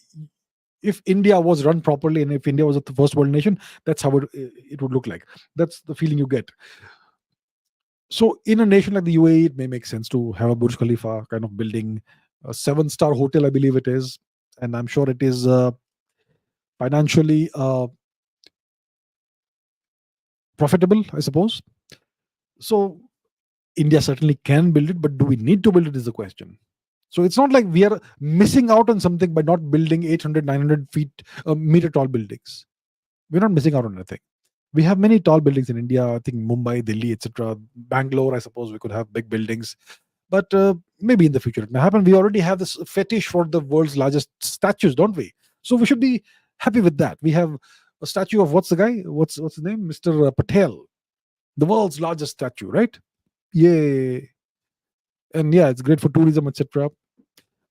if India was run properly and if India was a first world nation, that's how it would look like. That's the feeling you get. So in a nation like the UAE, it may make sense to have a Burj Khalifa kind of building, a 7-star hotel, I believe it is, and I'm sure it is financially profitable, I suppose. So India certainly can build it, but do we need to build it is the question. So it's not like we are missing out on something by not building 800, 900 feet, meter tall buildings. We're not missing out on anything. We have many tall buildings in India. I think Mumbai, Delhi, etc. Bangalore, I suppose we could have big buildings. But maybe in the future it may happen. We already have this fetish for the world's largest statues, don't we? So we should be happy with that. We have a statue of what's the guy? What's his name? Mr. Patel, the world's largest statue, right? Yay! And yeah, it's great for tourism, etc.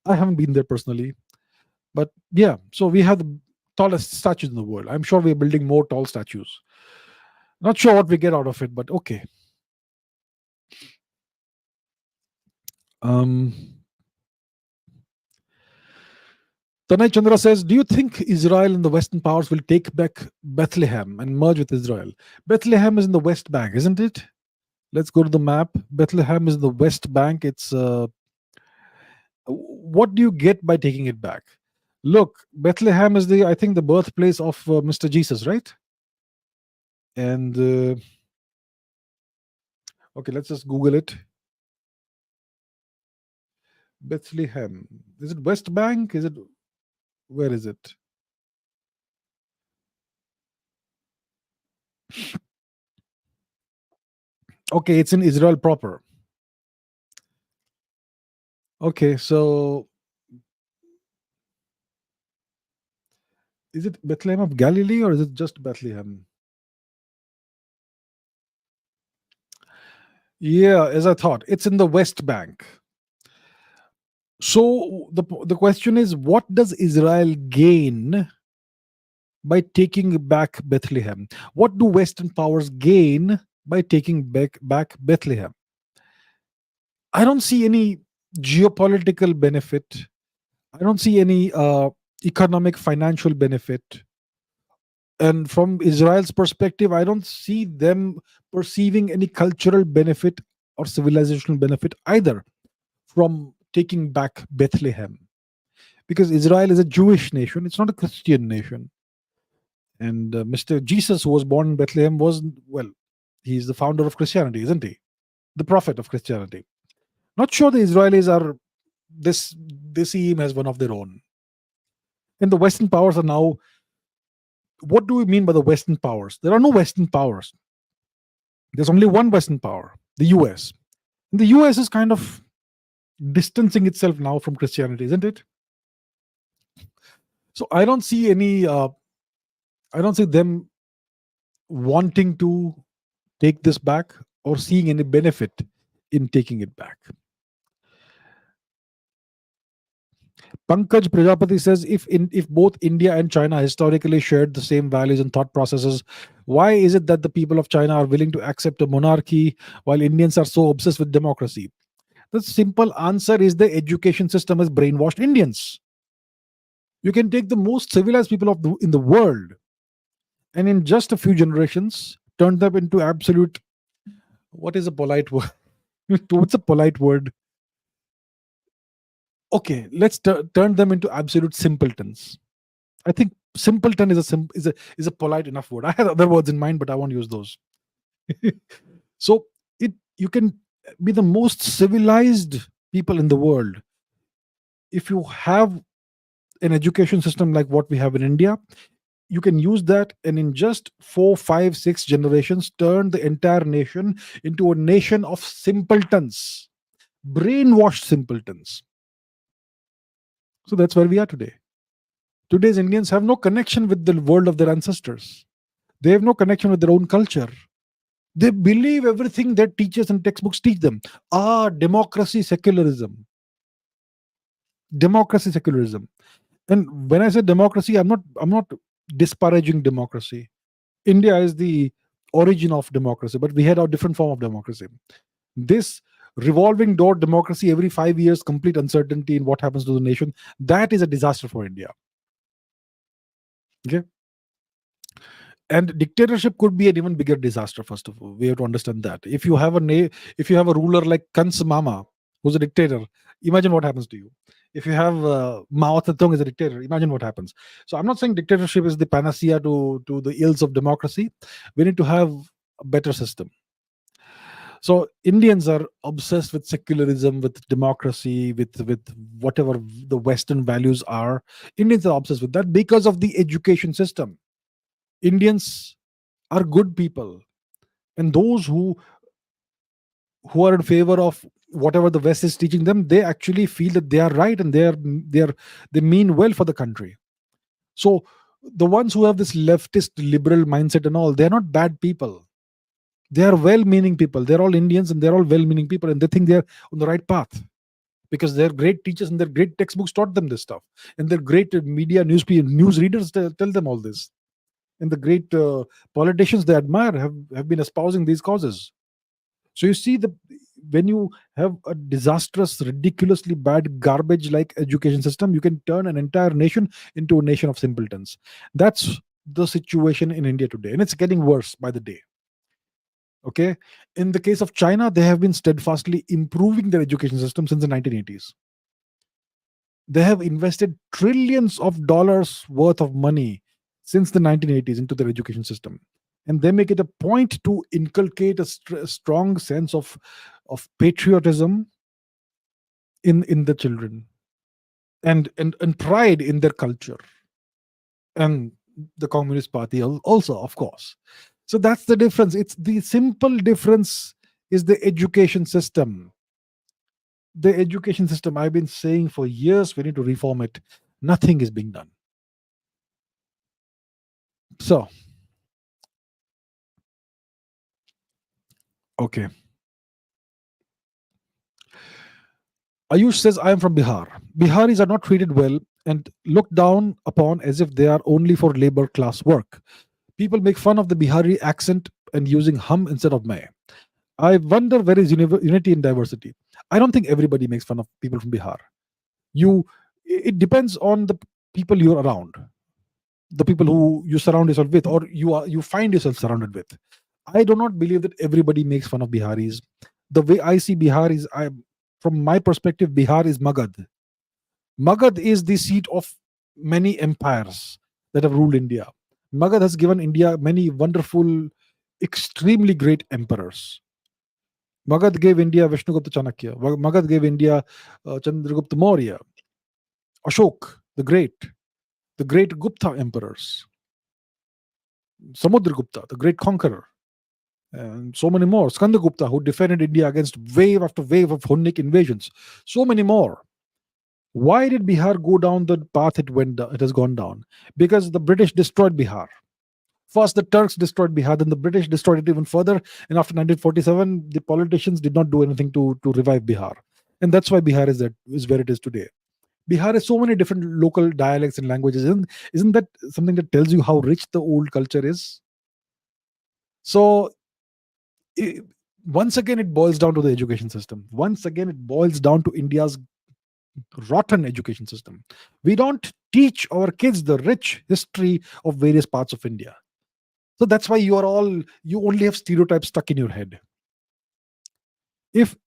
I haven't been there personally, but yeah. So we have the tallest statues in the world. I'm sure we're building more tall statues. Not sure what we get out of it, but okay. Tanay Chandra says, do you think Israel and the Western powers will take back Bethlehem and merge with Israel? Bethlehem is in the West Bank, isn't it? Let's go to the map. Bethlehem is in the West Bank. It's what do you get by taking it back? Look, Bethlehem is I think the birthplace of Mr. Jesus, right? And okay, let's just Google it. Bethlehem. Is it West Bank? Is it, where is it? Okay, it's in Israel proper. Okay, so is it Bethlehem of Galilee or is it just Bethlehem? Yeah, as I thought, it's in the West Bank. So the question is, what does Israel gain by taking back Bethlehem? What do Western powers gain by taking back Bethlehem? I don't see any geopolitical benefit. I don't see any economic, financial benefit. And from Israel's perspective, I don't see them perceiving any cultural benefit or civilizational benefit either from taking back Bethlehem. Because Israel is a Jewish nation, it's not a Christian nation. And Mr. Jesus, who was born in Bethlehem, was, well, he's the founder of Christianity, isn't he? The prophet of Christianity. Not sure the Israelis are, they see him as one of their own. And the Western powers are now, what do we mean by the Western powers? There are no Western powers. There's only one Western power, the US. And the US is kind of distancing itself now from Christianity, isn't it? So I don't see any, I don't see them wanting to take this back or seeing any benefit in taking it back. Pankaj Prajapati says, if both India and China historically shared the same values and thought processes, why is it that the people of China are willing to accept a monarchy while Indians are so obsessed with democracy? The simple answer is the education system has brainwashed Indians. You can take the most civilized people in the world and in just a few generations turn them into absolute, what is a polite word? What's a polite word? Okay, let's turn them into absolute simpletons. I think simpleton is a polite enough word. I had other words in mind, but I won't use those. So you can be the most civilized people in the world if you have an education system like what we have in India. You can use that, and in just 4, 5, 6 generations, turn the entire nation into a nation of simpletons, brainwashed simpletons. So that's where we are today. Today's Indians have no connection with the world of their ancestors. They have no connection with their own culture. They believe everything that teachers and textbooks teach them. Democracy, secularism. Democracy, secularism. And when I say democracy, I'm not disparaging democracy. India is the origin of democracy, but we had a different form of democracy. This revolving door democracy every 5 years, complete uncertainty in what happens to the nation, that is a disaster for India. Okay. And dictatorship could be an even bigger disaster. First of all, we have to understand that if you have a ruler like Kant's mama, who's a dictator, imagine what happens to you. If you have Mao Zedong as a dictator, imagine what happens. So I'm not saying dictatorship is the panacea to the ills of democracy. We need to have a better system. So Indians are obsessed with secularism, with democracy, with whatever the Western values are. Indians are obsessed with that because of the education system. Indians are good people, and those who are in favor of whatever the West is teaching them, they actually feel that they are right, and they mean well for the country. So the ones who have this leftist liberal mindset and all, they're not bad people. They are well-meaning people. They're all Indians, and they're all well-meaning people, and they think they're on the right path because their great teachers and their great textbooks taught them this stuff, and their great media news readers tell them all this, and the great politicians they admire have been espousing these causes. So you see, when you have a disastrous, ridiculously bad, garbage-like education system, you can turn an entire nation into a nation of simpletons. That's the situation in India today, and it's getting worse by the day. Okay, in the case of China, they have been steadfastly improving their education system since the 1980s. They have invested trillions of dollars worth of money since the 1980s into their education system, and they make it a point to inculcate a strong sense of patriotism in the children, and pride in their culture, and the Communist Party also, of course. So that's the difference. It's the simple difference is the education system. The education system, I've been saying for years, we need to reform it. Nothing is being done. So, okay. Ayush says, I am from Bihar. Biharis are not treated well and looked down upon as if they are only for labor class work. People make fun of the Bihari accent and using hum instead of may. I wonder where is unity in diversity. I don't think everybody makes fun of people from Bihar. It depends on the people you're around, the people who you surround yourself with, or you find yourself surrounded with. I do not believe that everybody makes fun of Biharis. The way I see Bihar is, from my perspective, Bihar is Magad. Magad is the seat of many empires that have ruled India. Magad has given India many wonderful, extremely great emperors. Magad gave India Vishnugupta Chanakya. Magad gave India Chandragupta Maurya, Ashok the great Gupta emperors, Samudragupta, the great conqueror, and so many more. Skandagupta, who defended India against wave after wave of Hunnik invasions. So many more. Why did Bihar go down the path it has gone down? Because the British destroyed Bihar. First, the Turks destroyed Bihar, then the British destroyed it even further. And after 1947, the politicians did not do anything to revive Bihar. And that's why Bihar is where it is today. Bihar has so many different local dialects and languages. Isn't that something that tells you how rich the old culture is? So, once again, it boils down to the education system. Once again, it boils down to India's rotten education system. We don't teach our kids the rich history of various parts of India. So that's why you only have stereotypes stuck in your head. If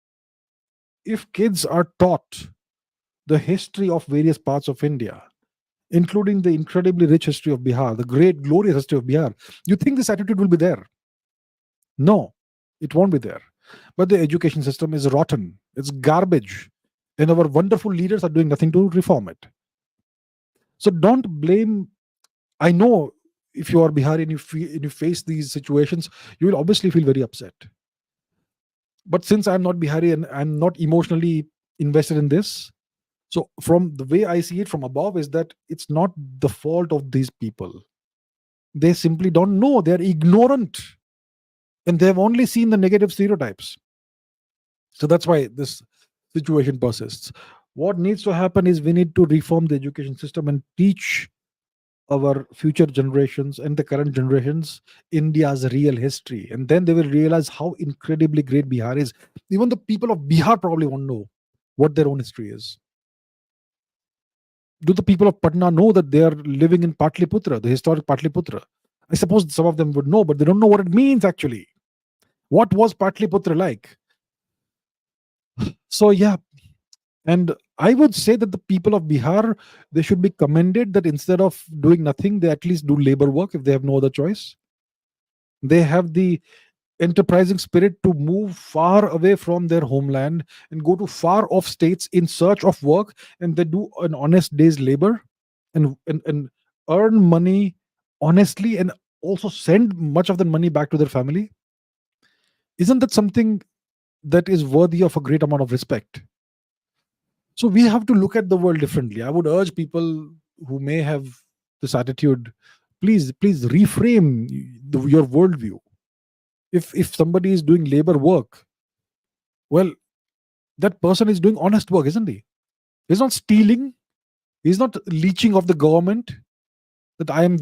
kids are taught the history of various parts of India, including the incredibly rich history of Bihar, the great, glorious history of Bihar, you think this attitude will be there? No, it won't be there. But the education system is rotten, it's garbage, and our wonderful leaders are doing nothing to reform it. So don't blame. I know if you are Bihari and and you face these situations, you will obviously feel very upset. But since I'm not Bihari and I'm not emotionally invested in this, so from the way I see it from above is that it's not the fault of these people. They simply don't know. They're ignorant, and they've only seen the negative stereotypes. So that's why this situation persists. What needs to happen is we need to reform the education system and teach our future generations and the current generations India's real history. And then they will realize how incredibly great Bihar is. Even the people of Bihar probably won't know what their own history is. Do the people of Patna know that they are living in Patliputra, the historic Patliputra? I suppose some of them would know, but they don't know what it means actually. What was Patliputra like? So, yeah. And I would say that the people of Bihar, they should be commended that instead of doing nothing, they at least do labor work if they have no other choice. They have the enterprising spirit to move far away from their homeland and go to far off states in search of work, and they do an honest day's labor and earn money honestly and also send much of the money back to their family. Isn't that something that is worthy of a great amount of respect? So we have to look at the world differently. I would urge people who may have this attitude, please reframe your worldview. If somebody is doing labor work, well, that person is doing honest work, isn't he? He's not stealing. He's not leeching off the government that I'm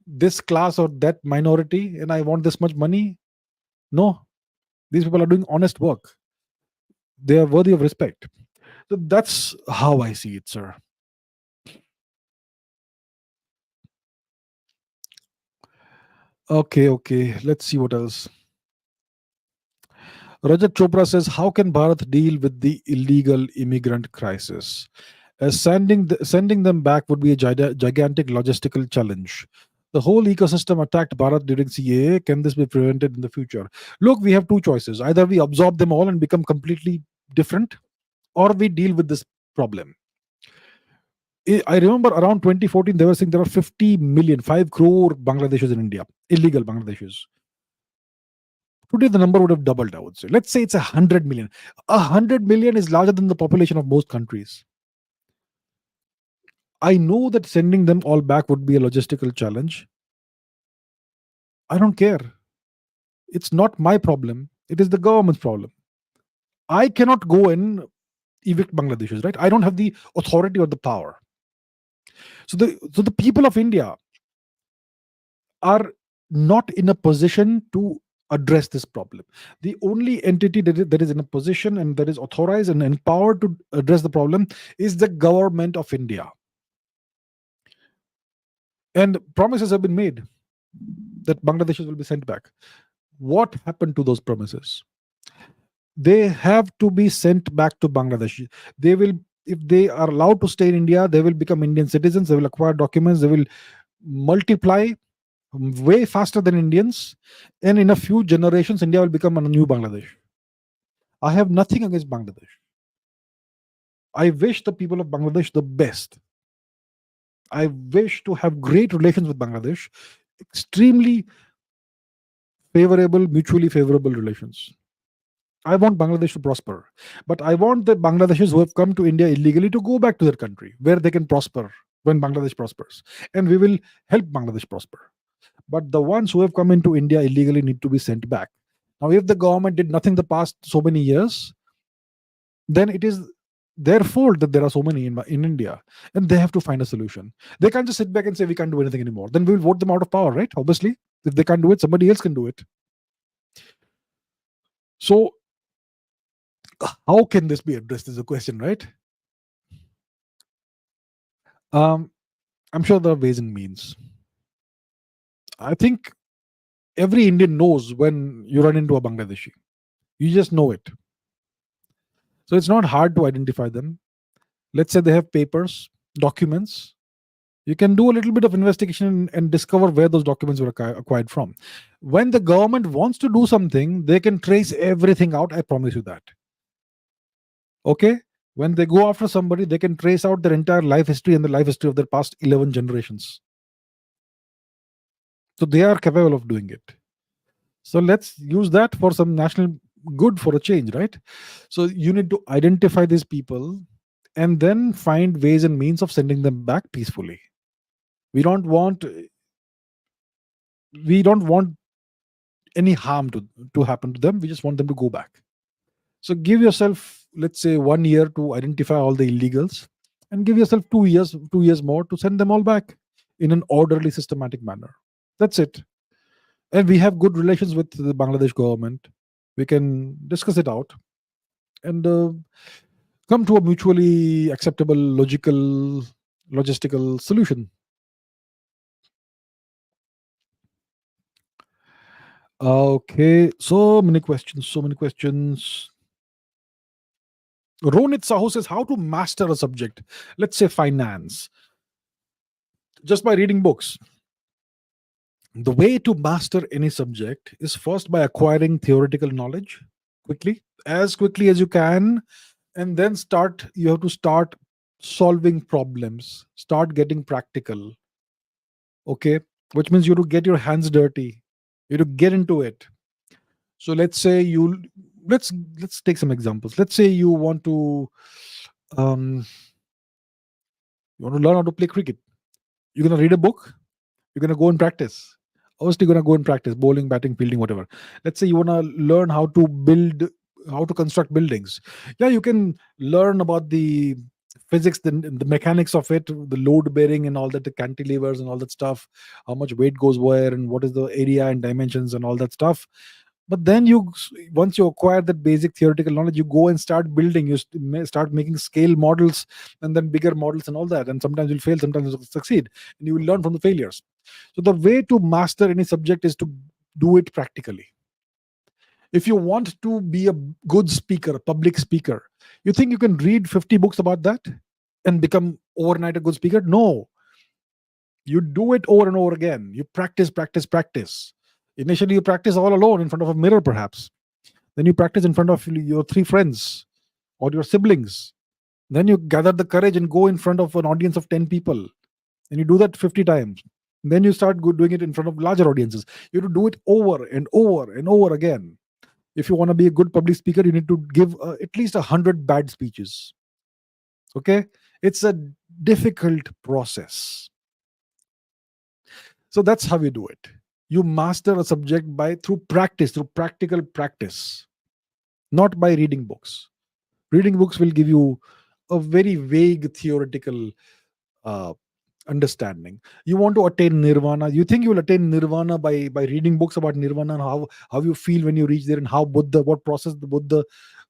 this class or that minority and I want this much money. No, these people are doing honest work. They are worthy of respect. So that's how I see it, sir. Okay. Let's see what else. Rajat Chopra says, how can Bharat deal with the illegal immigrant crisis? Sending them back would be a gigantic logistical challenge. The whole ecosystem attacked Bharat during CAA. Can this be prevented in the future? Look, we have two choices. Either we absorb them all and become completely different, or we deal with this problem. I remember around 2014, they were saying there are 50 million, 5 crore Bangladeshis in India, illegal Bangladeshis. Today, the number would have doubled, I would say. Let's say it's 100 million. 100 million is larger than the population of most countries. I know that sending them all back would be a logistical challenge. I don't care. It's not my problem. It is the government's problem. I cannot go and evict Bangladeshis, right? I don't have the authority or the power. So the people of India are not in a position to address this problem. The only entity that is in a position and that is authorized and empowered to address the problem is the government of India. And promises have been made that Bangladeshis will be sent back. What happened to those promises? They have to be sent back to Bangladesh. They will, if they are allowed to stay in India, they will become Indian citizens. They will acquire documents. They will multiply way faster than Indians. And in a few generations, India will become a new Bangladesh. I have nothing against Bangladesh. I wish the people of Bangladesh the best. I wish to have great relations with Bangladesh, extremely favorable, mutually favorable relations. I want Bangladesh to prosper. But I want the Bangladeshis who have come to India illegally to go back to their country where they can prosper when Bangladesh prospers. And we will help Bangladesh prosper. But the ones who have come into India illegally need to be sent back. Now, if the government did nothing the past so many years, then it is their fault that there are so many in India. And they have to find a solution. They can't just sit back and say, we can't do anything anymore. Then we will vote them out of power, right? Obviously, if they can't do it, somebody else can do it. So, how can this be addressed is a question, right? I'm sure there are ways and means. I think every Indian knows when you run into a Bangladeshi. You just know it. So it's not hard to identify them. Let's say they have papers, documents. You can do a little bit of investigation and discover where those documents were acquired from. When the government wants to do something, they can trace everything out. I promise you that. Okay? When they go after somebody, they can trace out their entire life history and the life history of their past 11 generations. So they are capable of doing it. So let's use that for some national good for a change, right? So you need to identify these people and then find ways and means of sending them back peacefully. We don't want we don't want any harm to happen to them. We just want them to go back. So give yourself, let's say, 1 year to identify all the illegals, and give yourself 2 years more to send them all back in an orderly, systematic manner. That's it. And we have good relations with the Bangladesh government. We can discuss it out and come to a mutually acceptable, logical, logistical solution. Okay, so many questions, so many questions. Ronit Sahu says, how to master a subject, let's say finance, just by reading books. The way to master any subject is first by acquiring theoretical knowledge as quickly as you can, and then you have to start solving problems, start getting practical. Okay, which means you have to get your hands dirty, you have to get into it. So let's say let's take some examples. Let's say you want to um, learn how to play cricket. You're gonna read a book. You're gonna go and practice. Obviously, you're gonna go and practice bowling, batting, fielding, whatever. Let's say you wanna learn how to construct buildings. Yeah, you can learn about the physics, the mechanics of it, the load bearing and all that, the cantilevers and all that stuff, how much weight goes where, and what is the area and dimensions and all that stuff. But then once you acquire that basic theoretical knowledge, you go and start building. Start making scale models, and then bigger models and all that. And sometimes you'll fail, sometimes you'll succeed, and you will learn from the failures. So the way to master any subject is to do it practically. If you want to be a good speaker, a public speaker, you think you can read 50 books about that and become overnight a good speaker? No. You do it over and over again. You practice, practice, practice. Initially, you practice all alone in front of a mirror, perhaps. Then you practice in front of your 3 friends or your siblings. Then you gather the courage and go in front of an audience of 10 people. And you do that 50 times. Then you start doing it in front of larger audiences. You have to do it over and over and over again. If you want to be a good public speaker, you need to give at least 100 bad speeches. Okay? It's a difficult process. So that's how you do it. You master a subject through practical practice, not by reading books. Reading books will give you a very vague theoretical understanding. You want to attain nirvana. You think you will attain nirvana by reading books about nirvana and how you feel when you reach there, and what process the Buddha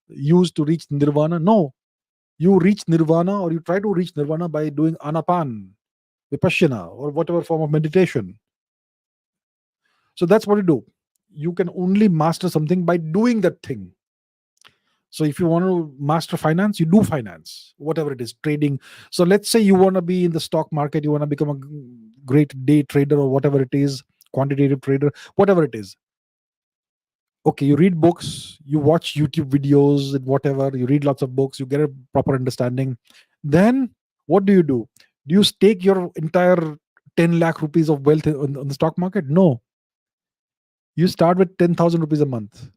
used to reach nirvana. No, you reach nirvana, or you try to reach nirvana by doing anapan, vipassana, or whatever form of meditation. So that's what you do. You can only master something by doing that thing. So if you want to master finance, you do finance, whatever it is, trading. So let's say you want to be in the stock market, you want to become a great day trader or whatever it is, quantitative trader, whatever it is. Okay, you read books, you watch YouTube videos and whatever, you read lots of books, you get a proper understanding. Then what do? Do you stake your entire 10 lakh rupees of wealth on the stock market? No. You start with 10,000 rupees a month.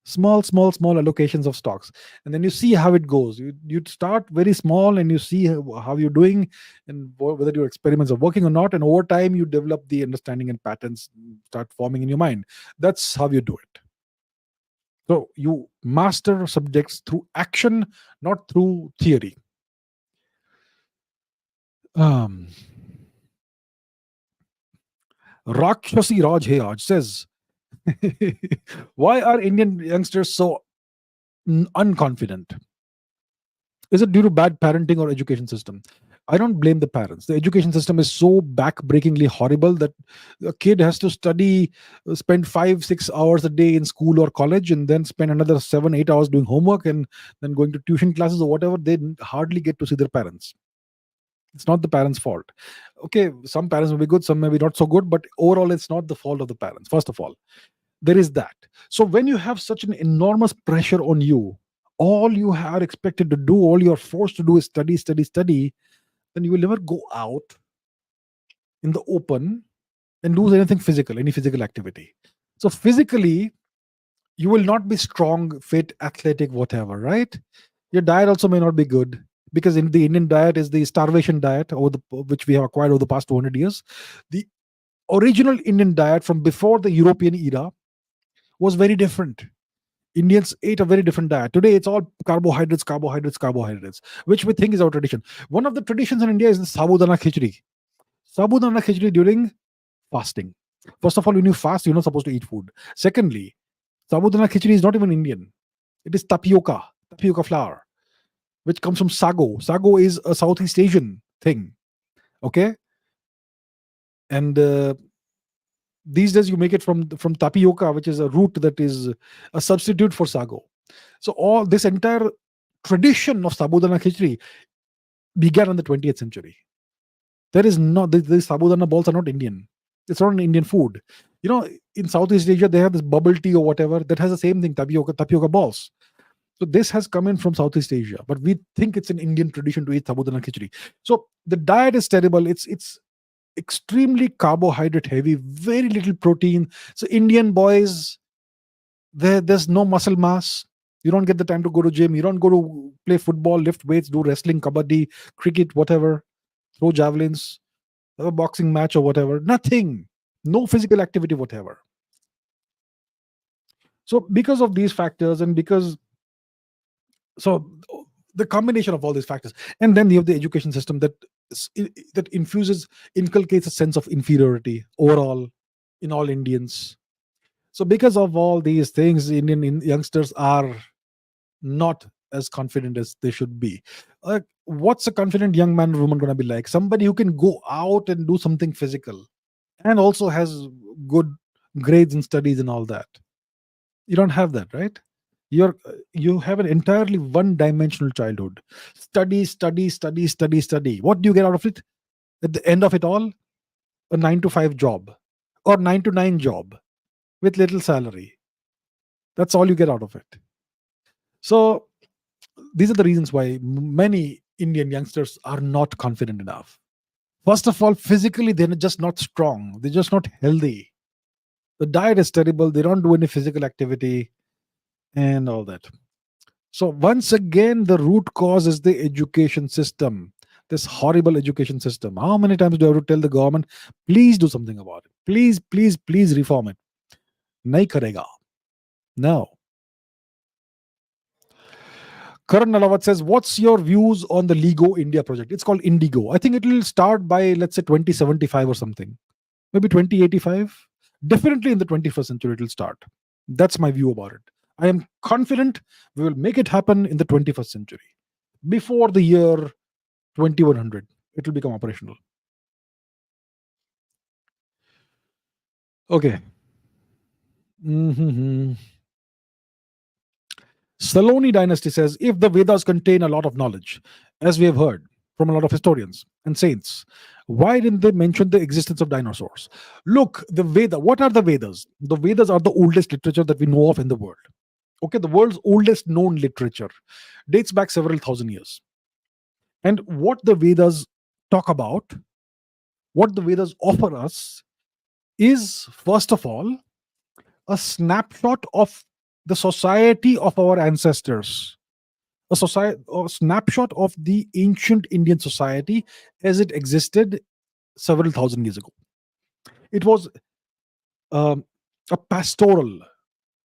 Small allocations of stocks, and then you see how it goes. You start very small and you see how you're doing and whether your experiments are working or not, and over time you develop the understanding and patterns start forming in your mind. That's how you do it. So you master subjects through action, not through theory. Rakshasi Raj Hayaj says, why are Indian youngsters so unconfident? Is it due to bad parenting or education system? I don't blame the parents. The education system is so backbreakingly horrible that a kid has to study, spend 5, 6 hours a day in school or college, and then spend another 7, 8 hours doing homework and then going to tuition classes or whatever. They hardly get to see their parents. It's not the parents' fault. Okay, some parents will be good, some may be not so good, but overall, it's not the fault of the parents. First of all, there is that. So when you have such an enormous pressure on you, all you are expected to do, all you're forced to do is study, study, study, then you will never go out in the open and do anything physical, any physical activity. So physically, you will not be strong, fit, athletic, whatever, right? Your diet also may not be good because in the Indian diet is the starvation diet, which we have acquired over the past 200 years. The original Indian diet from before the European era was very different. Indians ate a very different diet. Today, it's all carbohydrates, carbohydrates, carbohydrates, which we think is our tradition. One of the traditions in India is the sabudana khichdi. Sabudana khichdi during fasting. First of all, when you fast, you're not supposed to eat food. Secondly, sabudana khichdi is not even Indian. It is tapioca flour, which comes from sago. Sago is a Southeast Asian thing. Okay, and these days you make it from tapioca, which is a root that is a substitute for sago. So all this entire tradition of sabudana khichdi began in the 20th century. There is not these sabudana balls are not Indian. It's not an Indian food. You know, in Southeast Asia they have this bubble tea or whatever that has the same thing, tapioca balls. So this has come in from Southeast Asia, but we think it's an Indian tradition to eat sabudana khichdi. So the diet is terrible. It's extremely carbohydrate heavy, very little protein. So Indian boys, there's no muscle mass. You don't get the time to go to gym. You don't go to play football, lift weights, do wrestling, kabaddi, cricket, whatever, throw javelins, have a boxing match or whatever. Nothing. No physical activity, whatever. So because of these factors and so the combination of all these factors, and then you have the education system that inculcates a sense of inferiority overall in all Indians. So because of all these things, Indian youngsters are not as confident as they should be. What's a confident young man or woman going to be like? Somebody who can go out and do something physical and also has good grades in studies and all that. You don't have that, right? You have an entirely one-dimensional childhood. Study, study, study, study, study. What do you get out of it? At the end of it all, a 9 to 5 job or 9 to 9 job with little salary. That's all you get out of it. So these are the reasons why many Indian youngsters are not confident enough. First of all, physically, they're just not strong. They're just not healthy. The diet is terrible. They don't do any physical activity and all that. So once again, the root cause is the education system. This horrible education system. How many times do I have to tell the government, please do something about it? Please, please, please reform it. Nahi karega. No. Karan Nalawat says, what's your views on the LIGO-India project? It's called Indigo. I think it will start by, let's say, 2075 or something. Maybe 2085. Definitely in the 21st century it will start. That's my view about it. I am confident we will make it happen in the 21st century. Before the year 2100, it will become operational. Okay. Saloni dynasty says, if the Vedas contain a lot of knowledge, as we have heard from a lot of historians and saints, why didn't they mention the existence of dinosaurs? Look, what are the Vedas? The Vedas are the oldest literature that we know of in the world. Okay, the world's oldest known literature dates back several thousand years. And what the Vedas talk about, what the Vedas offer us, is first of all a snapshot of the society of our ancestors, a snapshot of the ancient Indian society as it existed several thousand years ago. It was a pastoral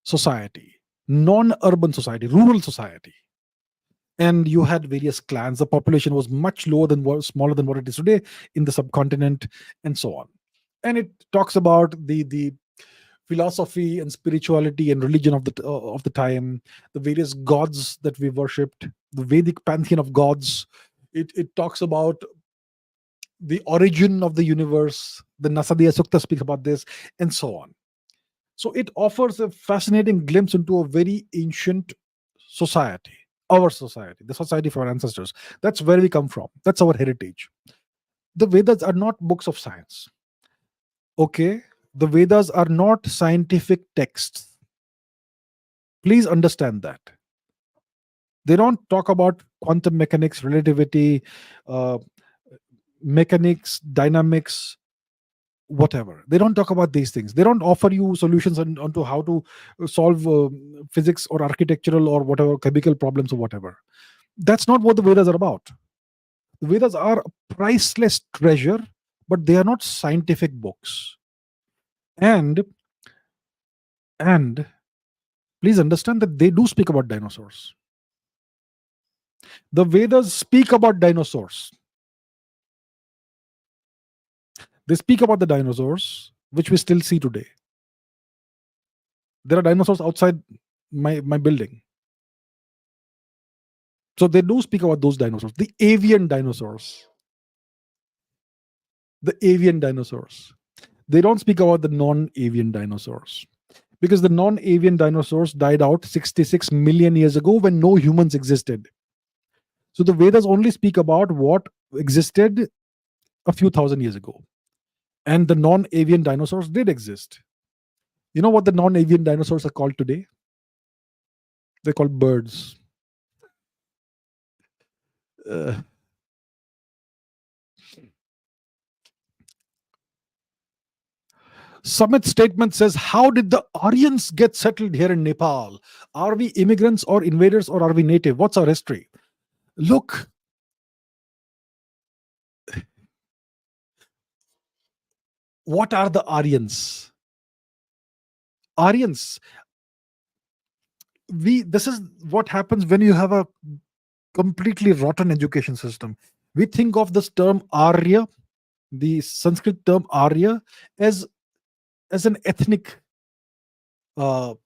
society, non-urban society, rural society. And you had various clans. The population was much smaller than what it is today in the subcontinent, and so on. And it talks about the philosophy and spirituality and religion of the time, the various gods that we worshipped, the Vedic pantheon of gods. It talks about the origin of the universe. The Nasadiya Sukta speaks about this, and so on. So it offers a fascinating glimpse into a very ancient society, our society, the society of our ancestors. That's where we come from. That's our heritage. The Vedas are not books of science. Okay? The Vedas are not scientific texts. Please understand that. They don't talk about quantum mechanics, relativity, uh, mechanics, dynamics, whatever. They don't talk about these things. They don't offer you solutions onto how to solve physics or architectural or whatever chemical problems or whatever. That's not what the Vedas are about. The Vedas are a priceless treasure, but they are not scientific books. And and please understand that they do speak about dinosaurs. The Vedas speak about dinosaurs. They speak about the dinosaurs, which we still see today. There are dinosaurs outside my building. So they do speak about those dinosaurs, the avian dinosaurs. The avian dinosaurs. They don't speak about the non-avian dinosaurs. Because the non-avian dinosaurs died out 66 million years ago when no humans existed. So the Vedas only speak about what existed a few thousand years ago. And the non-avian dinosaurs did exist. You know what the non-avian dinosaurs are called today? They're called birds. Summit statement says, how did the Aryans get settled here in Nepal? Are we immigrants or invaders or are we native? What's our history? Look, what are the Aryans? Aryans, this is what happens when you have a completely rotten education system. We think of this term Arya, the Sanskrit term Arya, as an ethnic term.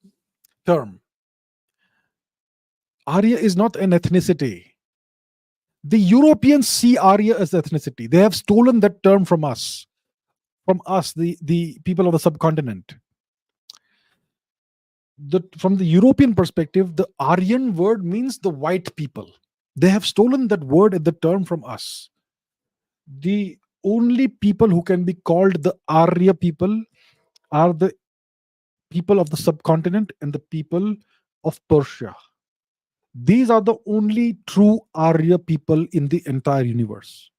Arya is not an ethnicity. The Europeans see Arya as ethnicity. They have stolen that term from us, the people of the subcontinent. From the European perspective, the Aryan word means the white people. They have stolen that word and the term from us. The only people who can be called the Arya people are the people of the subcontinent and the people of Persia. These are the only true Arya people in the entire universe.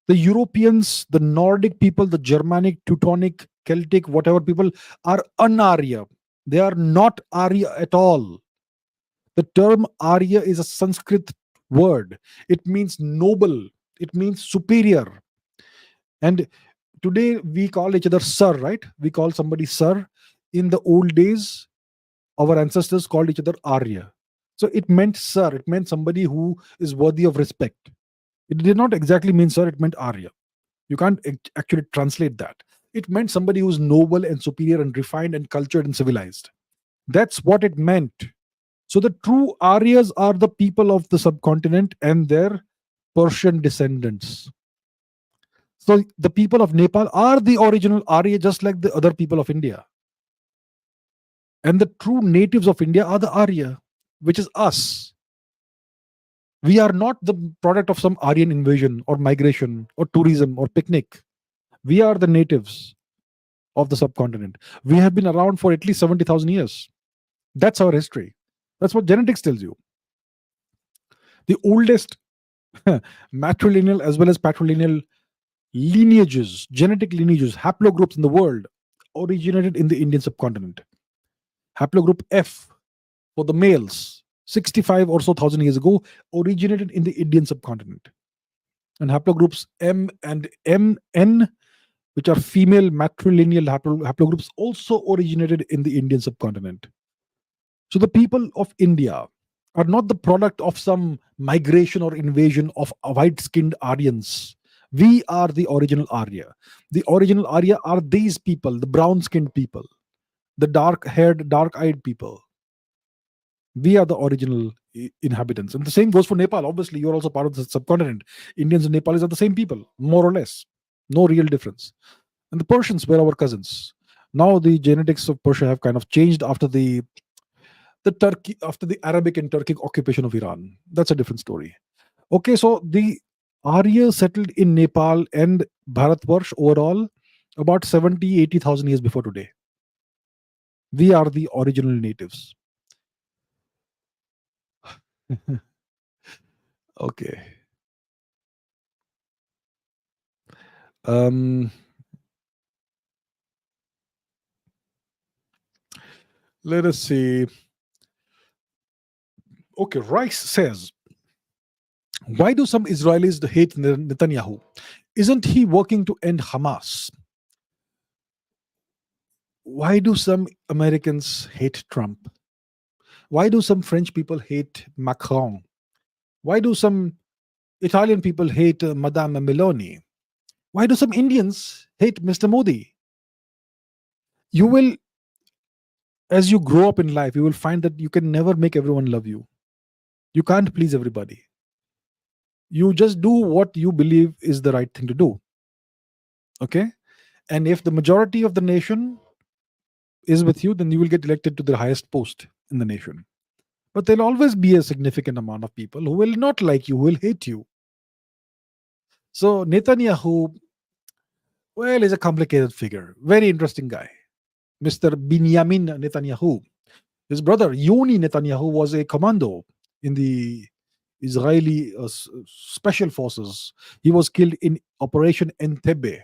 The Europeans, the Nordic people, the Germanic, Teutonic, Celtic, whatever people are un-Arya. They are not Arya at all. The term Arya is a Sanskrit word. It means noble. It means superior. And today we call each other sir, right? We call somebody sir. In the old days, our ancestors called each other Arya. So it meant sir. It meant somebody who is worthy of respect. It did not exactly mean sir. It meant Arya. You can't actually translate that. It meant somebody who's noble and superior and refined and cultured and civilized. That's what it meant. So the true Aryas are the people of the subcontinent and their Persian descendants. So the people of Nepal are the original Arya, just like the other people of India. And the true natives of India are the Arya, which is us. We are not the product of some Aryan invasion or migration or tourism or picnic. We are the natives of the subcontinent. We have been around for at least 70,000 years. That's our history. That's what genetics tells you. The oldest matrilineal as well as patrilineal lineages, genetic lineages, haplogroups in the world originated in the Indian subcontinent. Haplogroup F for the males, 65 or so thousand years ago, originated in the Indian subcontinent. And haplogroups M and MN, which are female matrilineal haplogroups, also originated in the Indian subcontinent. So the people of India are not the product of some migration or invasion of white-skinned Aryans. We are the original Arya. The original Arya are these people, the brown-skinned people, the dark-haired, dark-eyed people. We are the original inhabitants. And the same goes for Nepal. Obviously, you're also part of the subcontinent. Indians and Nepalis are the same people, more or less. No real difference. And the Persians were our cousins. Now the genetics of Persia have kind of changed after the Arabic and Turkic occupation of Iran. That's a different story. Okay, so the Aryas settled in Nepal and Bharatvarsh overall about 70,000-80,000 years before today. We are the original natives. Okay. Let us see. Okay, Rice says, why do some Israelis hate Netanyahu? Isn't he working to end Hamas? Why do some Americans hate Trump? Why do some French people hate Macron? Why do some Italian people hate Madame Meloni? Why do some Indians hate Mr. Modi? You will, as you grow up in life, you will find that you can never make everyone love you. You can't please everybody. You just do what you believe is the right thing to do. Okay? And if the majority of the nation is with you, then you will get elected to the highest post in the nation. But there'll always be a significant amount of people who will not like you, who will hate you. So Netanyahu, well, is a complicated figure. Very interesting guy. Mr. Binyamin Netanyahu. His brother, Yoni Netanyahu, was a commando in the Israeli special forces. He was killed in Operation Entebbe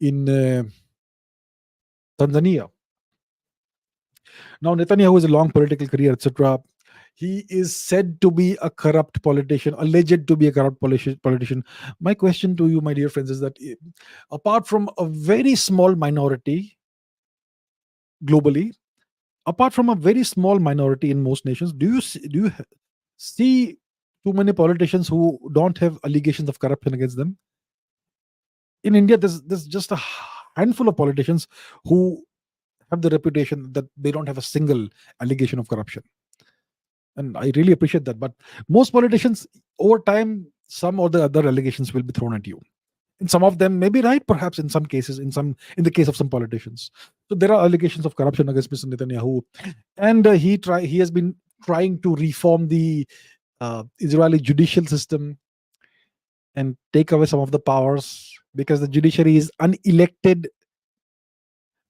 in Tanzania. Now, Netanyahu has a long political career, etc. He is said to be a corrupt politician, alleged to be a corrupt politician. My question to you, my dear friends, is that apart from a very small minority globally, apart from a very small minority in most nations, do you see too many politicians who don't have allegations of corruption against them? In India, there's just a handful of politicians who have the reputation that they don't have a single allegation of corruption. And I really appreciate that. But most politicians, over time, some or the other allegations will be thrown at you. And some of them may be right, perhaps in some cases, in the case of some politicians. So there are allegations of corruption against Mr. Netanyahu. And he has been trying to reform the Israeli judicial system and take away some of the powers, because the judiciary is unelected.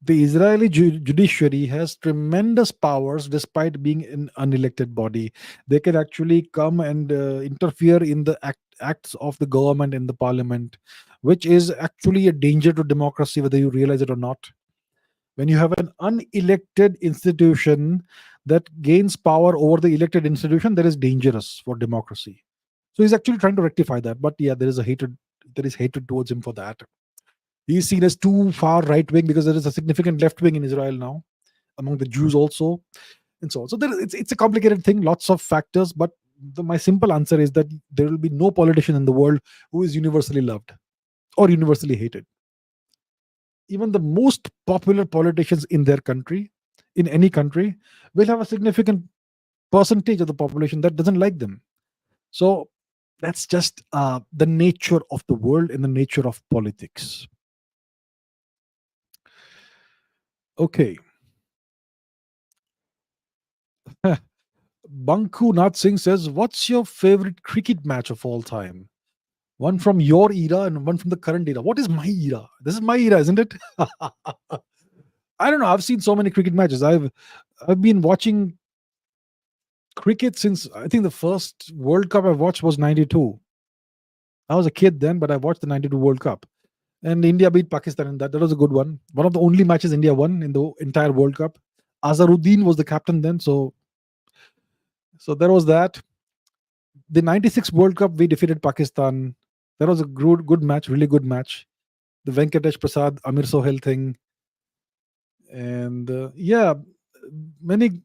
The Israeli judiciary has tremendous powers despite being an unelected body. They can actually come and interfere in the acts of the government and the parliament, which is actually a danger to democracy, whether you realize it or not. When you have an unelected institution that gains power over the elected institution, that is dangerous for democracy. So he's actually trying to rectify that. But yeah, there is hatred towards him for that. He's seen as too far right wing because there is a significant left wing in Israel now, among the Jews also, and so on. So it's a complicated thing, lots of factors. But my simple answer is that there will be no politician in the world who is universally loved or universally hated. Even the most popular politicians in their country, in any country, will have a significant percentage of the population that doesn't like them. So that's just the nature of the world and the nature of politics. Okay. Banku Nath Singh says, what's your favorite cricket match of all time? One from your era and one from the current era. What is my era? This is my era, isn't it? I don't know. I've seen so many cricket matches. I've been watching cricket since, I think the first World Cup I watched was 92. I was a kid then, but I watched the 92 World Cup. And India beat Pakistan in that. That was a good one. One of the only matches India won in the entire World Cup. Azharuddin was the captain then. So there was that. The 96 World Cup, we defeated Pakistan. That was a good match, really good match. The Venkatesh Prasad, Amir Sohail thing. And many,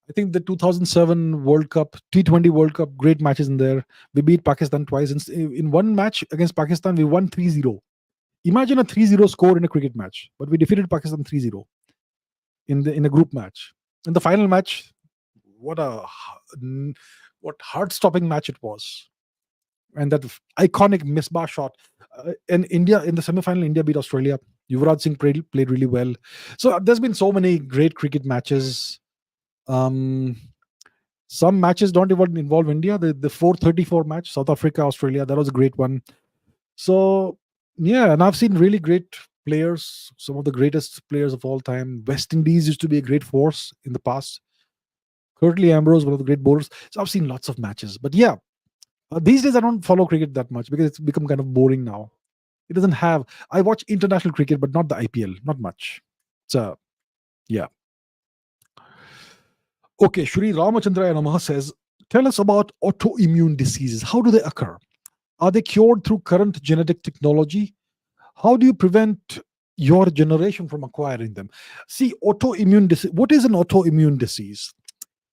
I think the 2007 World Cup, T20 World Cup, great matches in there. We beat Pakistan twice. In one match against Pakistan, we won 3-0. Imagine a 3-0 score in a cricket match. But we defeated Pakistan 3-0 in a group match. In the final match, what a what heart-stopping match it was, and that iconic misbah shot. In India, in the semi-final, India beat Australia. Yuvraj Singh played really well. So there's been so many great cricket matches. Um, some matches don't even involve India. The 434 match, South Africa Australia, that was a great one. So yeah, and I've seen really great players, some of the greatest players of all time. West Indies used to be a great force in the past. Curtly Ambrose, one of the great bowlers. So I've seen lots of matches. But yeah, these days I don't follow cricket that much because it's become kind of boring now. It doesn't have. I watch international cricket, but not the IPL, not much. So yeah. Okay, Shri Ramachandra Namaha says, tell us about autoimmune diseases. How do they occur? Are they cured through current genetic technology? How do you prevent your generation from acquiring them? See, autoimmune disease. What is an autoimmune disease?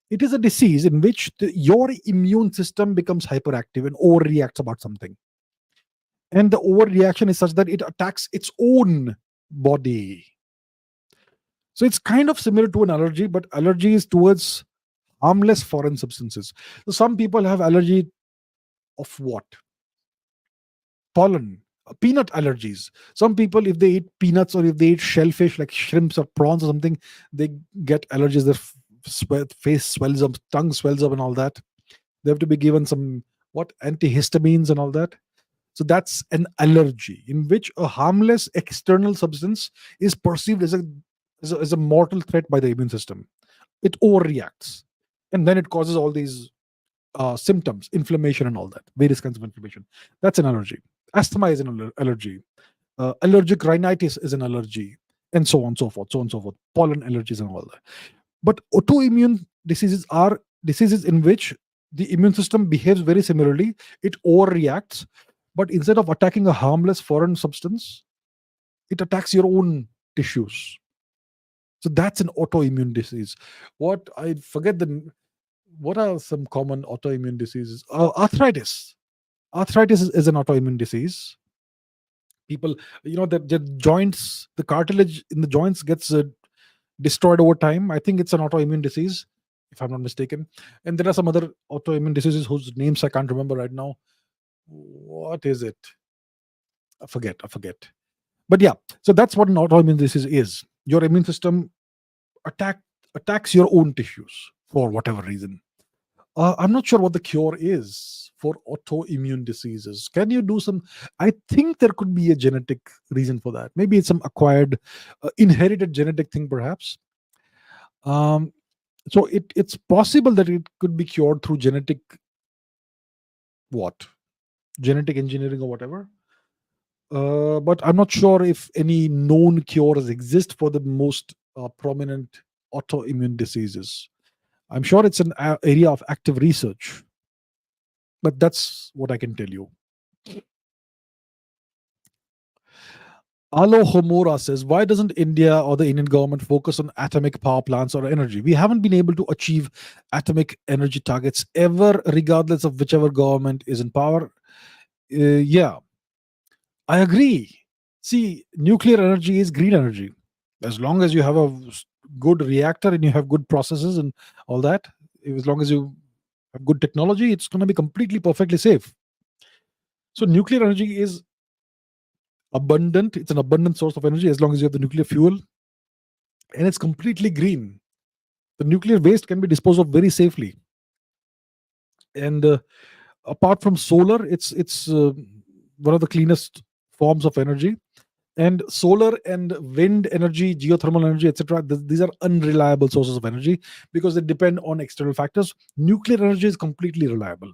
It is a disease in which your immune system becomes hyperactive and overreacts about something. And the overreaction is such that it attacks its own body. So it's kind of similar to an allergy, but allergy is towards harmless foreign substances. So some people have allergy of what? Pollen, peanut allergies. Some people, if they eat peanuts or if they eat shellfish like shrimps or prawns or something, they get allergies. Their face swells up, tongue swells up, and all that. They have to be given some antihistamines and all that. So that's an allergy in which a harmless external substance is perceived as a mortal threat by the immune system. It overreacts, and then it causes all these symptoms, inflammation, and all that, various kinds of inflammation. That's an allergy. Asthma is an allergy. Allergic rhinitis is an allergy, and so on, so forth, so on, so forth. Pollen allergies and all that. But autoimmune diseases are diseases in which the immune system behaves very similarly. It overreacts, but instead of attacking a harmless foreign substance, it attacks your own tissues. So that's an autoimmune disease. What I forget the what are some common autoimmune diseases? Arthritis. Arthritis is an autoimmune disease. People, the joints, the cartilage in the joints gets destroyed over time. I think it's an autoimmune disease, if I'm not mistaken. And there are some other autoimmune diseases whose names I can't remember right now. What is it? I forget. But yeah, so that's what an autoimmune disease is. Your immune system attacks your own tissues for whatever reason. I'm not sure what the cure is for autoimmune diseases. Can you do some? I think there could be a genetic reason for that. Maybe it's some acquired, inherited genetic thing, perhaps. So it's possible that it could be cured through genetic genetic engineering or whatever. But I'm not sure if any known cures exist for the most prominent autoimmune diseases. I'm sure it's an area of active research, but that's what I can tell you. Alo Homora says, why doesn't India or the Indian government focus on atomic power plants or energy? We haven't been able to achieve atomic energy targets ever, regardless of whichever government is in power. Yeah, I agree. See, nuclear energy is green energy. As long as you have a good reactor and you have good processes and all that, as long as you have good technology, it's going to be completely perfectly safe. So nuclear energy is abundant. It's an abundant source of energy as long as you have the nuclear fuel, and it's completely green. The nuclear waste can be disposed of very safely. And apart from solar, it's one of the cleanest forms of energy. And solar and wind energy, geothermal energy, etc., these are unreliable sources of energy because they depend on external factors. Nuclear energy is completely reliable.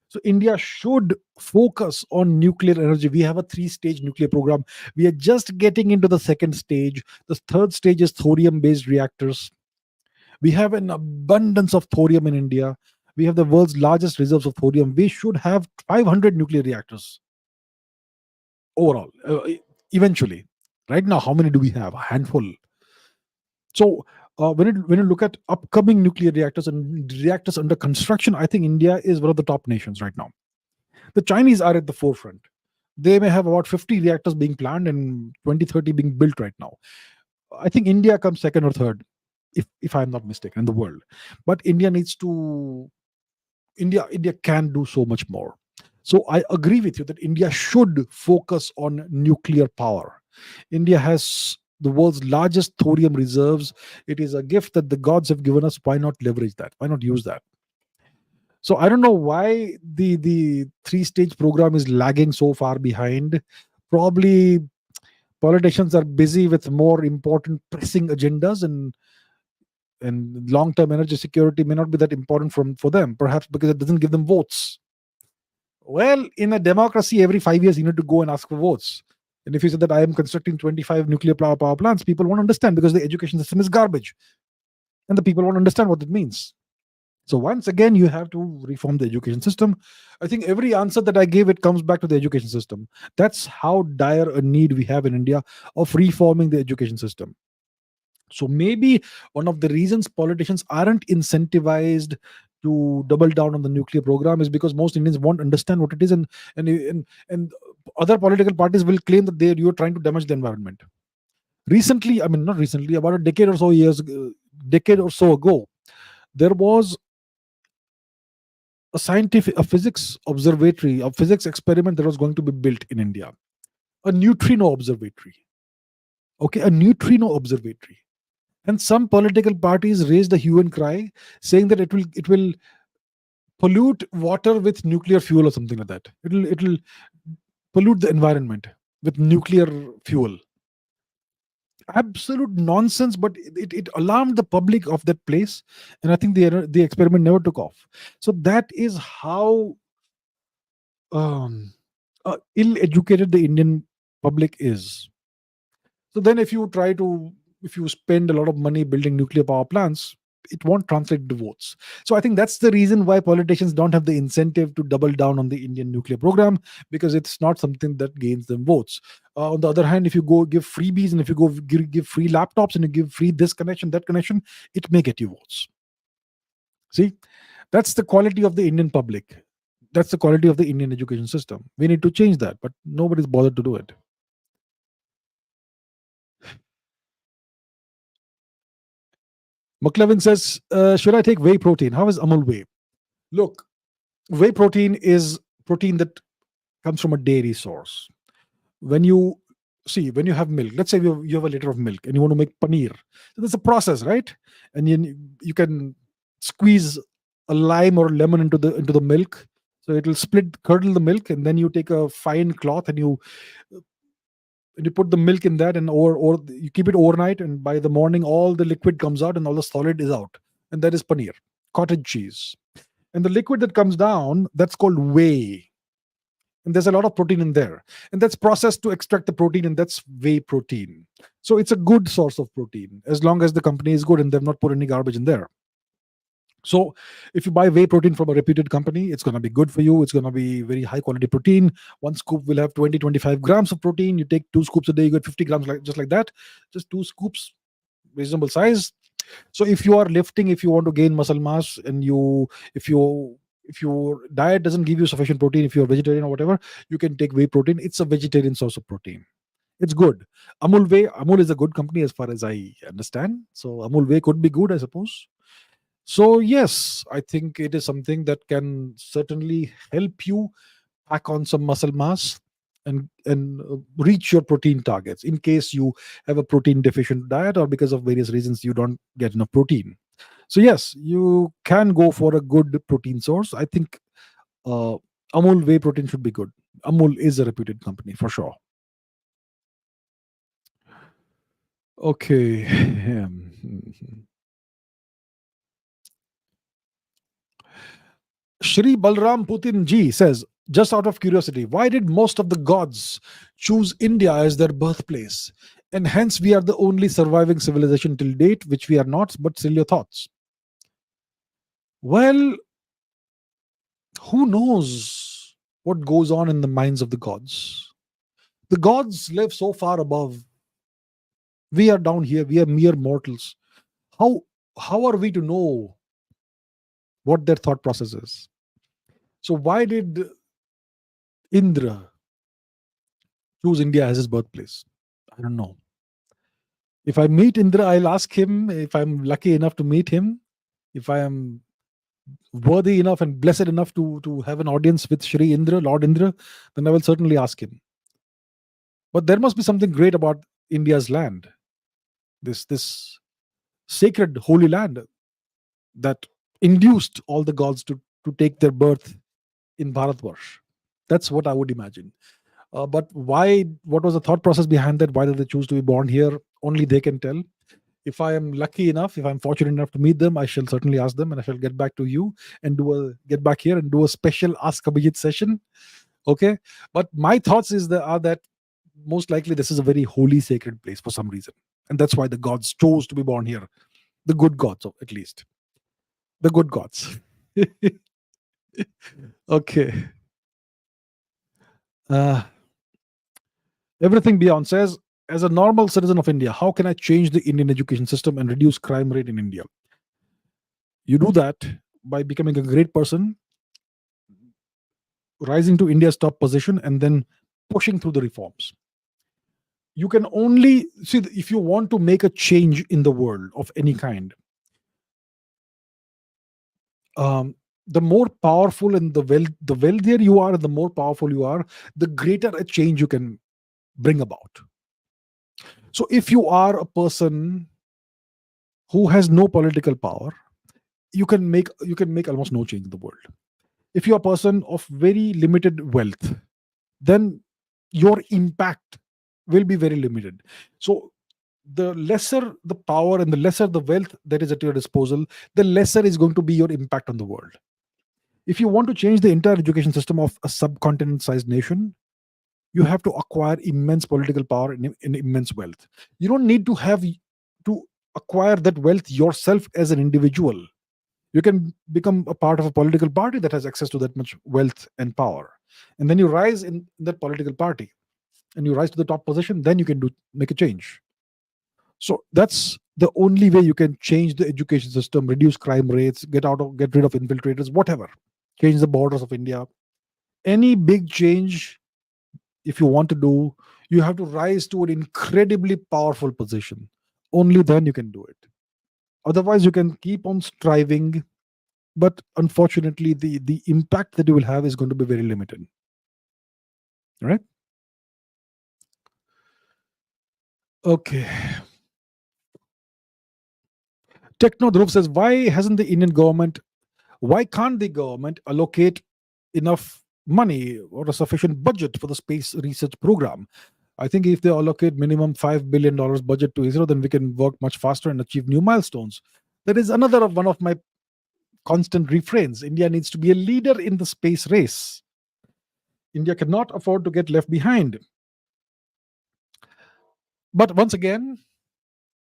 So India should focus on nuclear energy. We have a 3-stage nuclear program. We are just getting into the second stage. The third stage is thorium-based reactors. We have an abundance of thorium in India. We have the world's largest reserves of thorium. We should have 500 nuclear reactors overall, eventually. Right now, how many do we have? A handful. So when you look at upcoming nuclear reactors and reactors under construction, I think India is one of the top nations right now. The Chinese are at the forefront. They may have about 50 reactors being planned and 20, 30 being built right now. I think India comes second or third. if I'm not mistaken, in the world. But India needs to India can do so much more. So I agree with you that India should focus on nuclear power. India has the world's largest thorium reserves. It is a gift that the gods have given us. Why not leverage that? Why not use that? So I don't know why the three-stage program is lagging so far behind. Probably politicians are busy with more important pressing agendas, and long-term energy security may not be that important for them, perhaps because it doesn't give them votes. Well, in a democracy, every 5 years you need to go and ask for votes. And if you say that I am constructing 25 nuclear power plants, people won't understand because the education system is garbage. And the people won't understand what it means. So once again, you have to reform the education system. I think every answer that I gave, it comes back to the education system. That's how dire a need we have in India of reforming the education system. So maybe one of the reasons politicians aren't incentivized to double down on the nuclear program is because most Indians won't understand what it is, and other political parties will claim that you're trying to damage the environment. Recently, I mean not recently, about a decade or so ago, there was a physics observatory, a physics experiment that was going to be built in India, a neutrino observatory. Okay, a neutrino observatory. And some political parties raised a hue and cry, saying that it will pollute water with nuclear fuel or something like that. It'll pollute the environment with nuclear fuel. Absolute nonsense, but it alarmed the public of that place, and I think the experiment never took off. So that is how ill-educated the Indian public is. So then, if you spend a lot of money building nuclear power plants, it won't translate to votes. So I think that's the reason why politicians don't have the incentive to double down on the Indian nuclear program, because it's not something that gains them votes. On the other hand, if you go give freebies, and if you go give free laptops, and you give free this connection, that connection, it may get you votes. See, that's the quality of the Indian public. That's the quality of the Indian education system. We need to change that, but nobody's bothered to do it. McLevin says, should I take whey protein? How is Amul whey? Look, whey protein is protein that comes from a dairy source. When you when you have milk, let's say you have a liter of milk and you want to make paneer. So there's a process, right? And you can squeeze a lime or lemon into the milk. So it'll curdle the milk, and then you take a fine cloth and you put the milk in that, and or you keep it overnight, and by the morning all the liquid comes out and all the solid is out, and that is paneer, cottage cheese. And the liquid that comes down, that's called whey, and there's a lot of protein in there, and that's processed to extract the protein, and that's whey protein. So it's a good source of protein as long as the company is good and they've not put any garbage in there. So if you buy whey protein from a reputed company, it's going to be good for you. It's going to be very high quality protein. One scoop will have 20-25 grams of protein. You take 2 scoops a day, you get 50 grams, just like that. Just 2 scoops, reasonable size. So if you are lifting, if you want to gain muscle mass, and if your diet doesn't give you sufficient protein, if you're vegetarian or whatever, you can take whey protein. It's a vegetarian source of protein. It's good. Amul is a good company as far as I understand. So Amul whey could be good, I suppose. So yes, I think it is something that can certainly help you pack on some muscle mass and reach your protein targets in case you have a protein deficient diet, or because of various reasons you don't get enough protein. So yes, you can go for a good protein source. I think uh, Amul whey protein should be good. Amul is a reputed company for sure. Okay. Shri Balram Putin ji says, just out of curiosity, why did most of the gods choose India as their birthplace? And hence we are the only surviving civilization till date, which we are not, but still your thoughts. Well, who knows what goes on in the minds of the gods? The gods live so far above. We are down here, we are mere mortals. How how are we to know what their thought process is? So why did Indra choose India as his birthplace? I don't know. If I meet Indra, I'll ask him if I'm lucky enough to meet him. If I am worthy enough and blessed enough to have an audience with Shri Indra, Lord Indra, then I will certainly ask him. But there must be something great about India's land, this sacred holy land that induced all the gods to take their birth in Bharatvarsh. That's what I would imagine. But why? What was the thought process behind that? Why did they choose to be born here? Only they can tell. If I am lucky enough, if I'm fortunate enough to meet them, I shall certainly ask them, and I shall get back to you and get back here and do a special Ask Abhijit session. Okay, but my thoughts are that most likely this is a very holy, sacred place for some reason, and that's why the gods chose to be born here. The good gods, at least the good gods. Okay. Uh, Everything Beyond says, as a normal citizen of India, how can I change the Indian education system and reduce crime rate in India? You do that by becoming a great person, rising to India's top position, and then pushing through the reforms. You can only see if you want to make a change in the world of any kind. The more powerful and the wealthier you are, and the more powerful you are, the greater a change you can bring about. So if you are a person who has no political power, you can make almost no change in the world. If you're a person of very limited wealth, then your impact will be very limited. So the lesser the power and the lesser the wealth that is at your disposal, the lesser is going to be your impact on the world. If you want to change the entire education system of a subcontinent-sized nation, you have to acquire immense political power and immense wealth. You don't need to acquire that wealth yourself as an individual. You can become a part of a political party that has access to that much wealth and power, and then you rise in that political party, and you rise to the top position. Then you can make a change. So that's the only way you can change the education system, reduce crime rates, get rid of infiltrators, whatever. Change the borders of India. Any big change, if you want to do, you have to rise to an incredibly powerful position. Only then you can do it. Otherwise, you can keep on striving, but unfortunately, the impact that you will have is going to be very limited. All right? Okay. Techno Dhruv says, why can't the government allocate enough money or a sufficient budget for the space research program? I think if they allocate minimum $5 billion budget to ISRO, then we can work much faster and achieve new milestones. That is another one of my constant refrains. India needs to be a leader in the space race. India cannot afford to get left behind. But once again,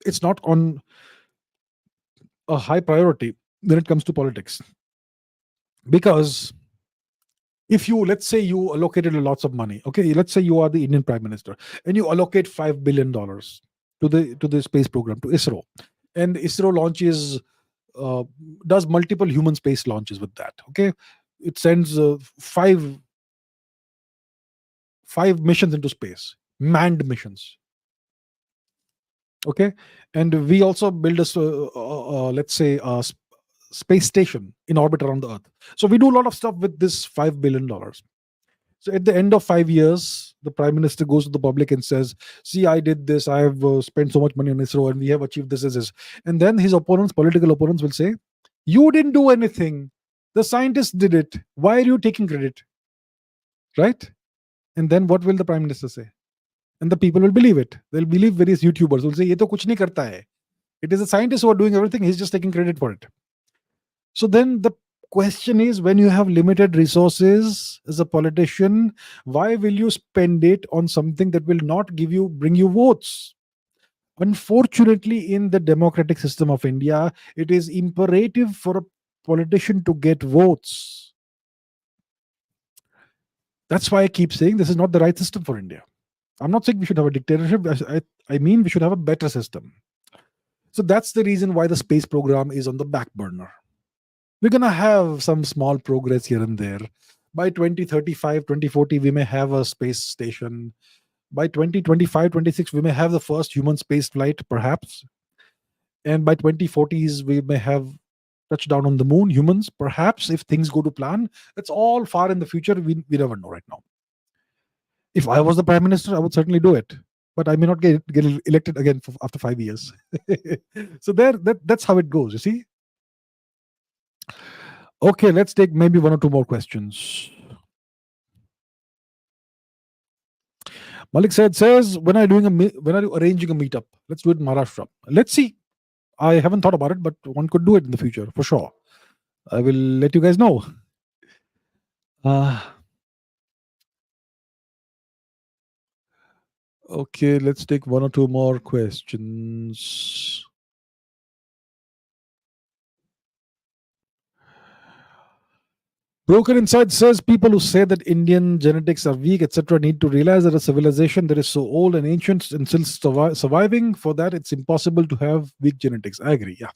it's not on a high priority when it comes to politics. Because if let's say you allocated lots of money, okay, let's say you are the Indian Prime Minister and you allocate $5 billion to the space program, to ISRO, and ISRO does multiple human space launches with that. Okay, it sends five missions into space, manned missions. Okay, and we also build let's say a space station in orbit around the Earth. So we do a lot of stuff with this $5 billion. So at the end of 5 years, the Prime Minister goes to the public and says, see, I did this, I have spent so much money on ISRO, and we have achieved this. And then his political opponents will say, you didn't do anything. The scientists did it. Why are you taking credit? Right? And then what will the Prime Minister say? And the people will believe it. They'll believe various YouTubers will say, ye to kuch nahi karta hai. It is the scientists who are doing everything. He's just taking credit for it. So then the question is, when you have limited resources as a politician, why will you spend it on something that will not bring you votes? Unfortunately, in the democratic system of India, it is imperative for a politician to get votes. That's why I keep saying this is not the right system for India. I'm not saying we should have a dictatorship. I mean, we should have a better system. So that's the reason why the space program is on the back burner. We're going to have some small progress here and there. By 2035, 2040, we may have a space station. By 2025, 26, we may have the first human space flight, perhaps. And by 2040s, we may have touched down on the moon, humans, perhaps, if things go to plan. It's all far in the future. We never know right now. If I was the prime minister, I would certainly do it. But I may not get elected again after 5 years. So that's how it goes, you see? Okay, let's take maybe one or two more questions. Malik says, when are you arranging a meetup? Let's do it in Maharashtra. Let's see. I haven't thought about it, but one could do it in the future for sure. I will let you guys know. Okay, let's take one or two more questions. Broken Inside says people who say that Indian genetics are weak, etc., need to realize that a civilization that is so old and ancient and still surviving, for that it's impossible to have weak genetics. I agree. Yeah,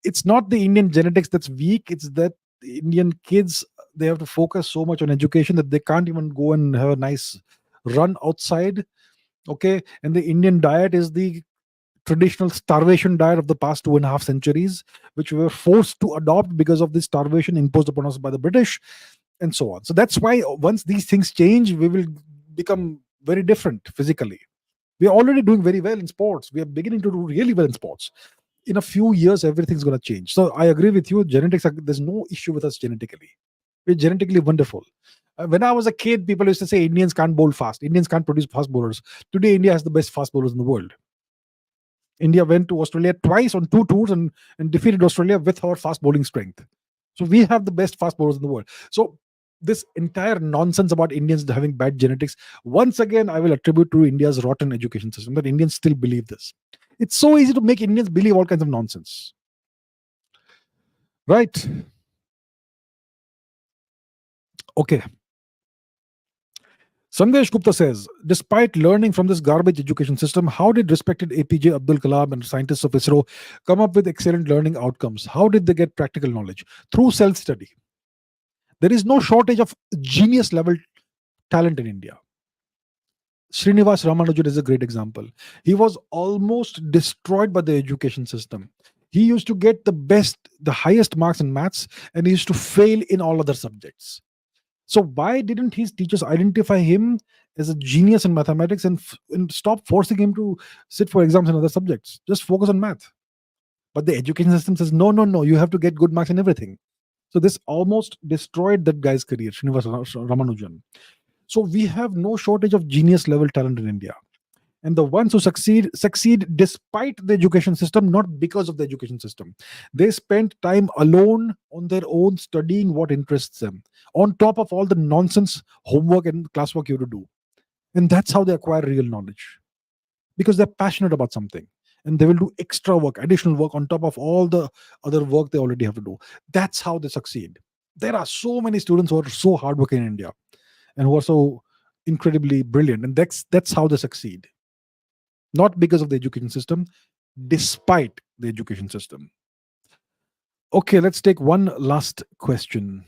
it's not the Indian genetics that's weak. It's that the Indian kids, they have to focus so much on education that they can't even go and have a nice run outside. Okay, and the Indian diet is the traditional starvation diet of the past 2.5 centuries, which we were forced to adopt because of the starvation imposed upon us by the British, and so on. So that's why once these things change, we will become very different physically. We are already doing very well in sports. We are beginning to do really well in sports. In a few years, everything's going to change. So I agree with you. Genetics, there's no issue with us genetically. We're genetically wonderful. When I was a kid, people used to say Indians can't bowl fast. Indians can't produce fast bowlers. Today, India has the best fast bowlers in the world. India went to Australia twice on 2 tours and defeated Australia with our fast bowling strength. So we have the best fast bowlers in the world. So this entire nonsense about Indians having bad genetics, once again, I will attribute to India's rotten education system, that Indians still believe this. It's so easy to make Indians believe all kinds of nonsense. Right. Okay. Sandesh Gupta says, despite learning from this garbage education system, how did respected APJ Abdul Kalam and scientists of ISRO come up with excellent learning outcomes? How did they get practical knowledge? Through self-study. There is no shortage of genius level talent in India. Srinivas Ramanujan is a great example. He was almost destroyed by the education system. He used to get the highest marks in maths, and he used to fail in all other subjects. So why didn't his teachers identify him as a genius in mathematics and stop forcing him to sit for exams in other subjects? Just focus on math. But the education system says, no, you have to get good marks in everything. So this almost destroyed that guy's career, Srinivas Ramanujan. So we have no shortage of genius level talent in India. And the ones who succeed despite the education system, not because of the education system. They spend time alone on their own studying what interests them, on top of all the nonsense homework and classwork you have to do. And that's how they acquire real knowledge, because they're passionate about something and they will do extra work, additional work on top of all the other work they already have to do. That's how they succeed. There are so many students who are so hardworking in India and who are so incredibly brilliant, and that's how they succeed. Not because of the education system, despite the education system. Okay, let's take one last question.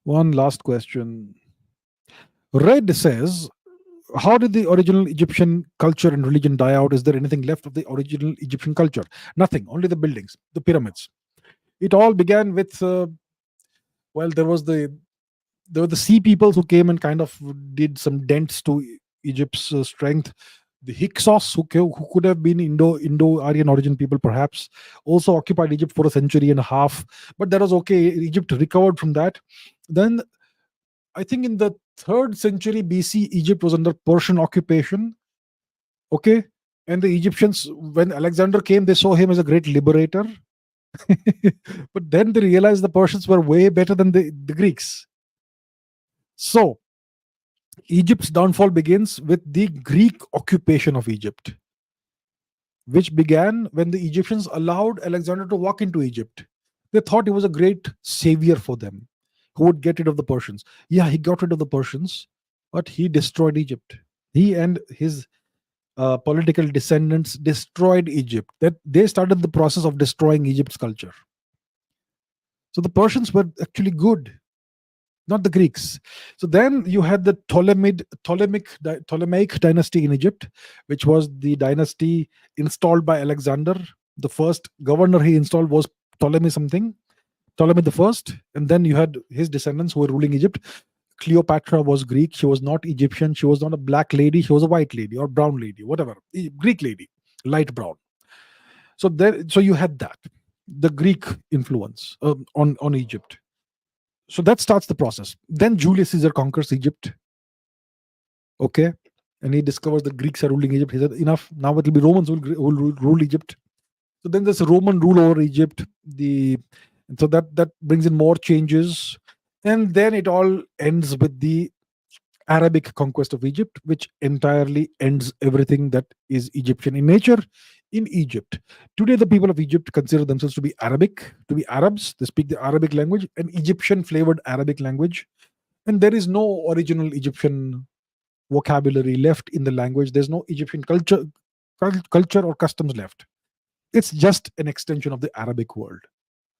One last question. Red says, how did the original Egyptian culture and religion die out? Is there anything left of the original Egyptian culture? Nothing, only the buildings, the pyramids. It all began with, there were the sea peoples who came and kind of did some dents to Egypt's strength. The Hyksos, who could have been Indo-Aryan origin people, perhaps, also occupied Egypt for a century and a half. But that was okay. Egypt recovered from that. Then, I think in the 3rd century BC, Egypt was under Persian occupation. Okay. And the Egyptians, when Alexander came, they saw him as a great liberator. But then they realized the Persians were way better than the Greeks. So, Egypt's downfall begins with the Greek occupation of Egypt, which began when the Egyptians allowed Alexander to walk into Egypt. They thought he was a great savior for them, who would get rid of the Persians. Yeah, he got rid of the Persians, but he destroyed Egypt. He and his political descendants destroyed Egypt. That they started the process of destroying Egypt's culture. So the Persians were actually good. not the Greeks. So then you had the Ptolemaic dynasty in Egypt, which was the dynasty installed by Alexander. The first governor he installed was Ptolemy something, Ptolemy the first, and then you had his descendants who were ruling Egypt. Cleopatra was Greek. She was not Egyptian. She was not a black lady. She was a white lady or brown lady, whatever. Greek lady, light brown. So you had that, the Greek influence on Egypt. So that starts the process. Then Julius Caesar conquers Egypt. Okay. And he discovers the Greeks are ruling Egypt. He said, enough. Now it will be Romans who will rule Egypt. So then there's a Roman rule over Egypt. So that brings in more changes. And then it all ends with the Arabic conquest of Egypt, which entirely ends everything that is Egyptian in nature in Egypt. Today, the people of Egypt consider themselves to be Arabic, to be Arabs. They speak the Arabic language, an Egyptian flavored Arabic language. And there is no original Egyptian vocabulary left in the language. There's no Egyptian culture or customs left. It's just an extension of the Arabic world.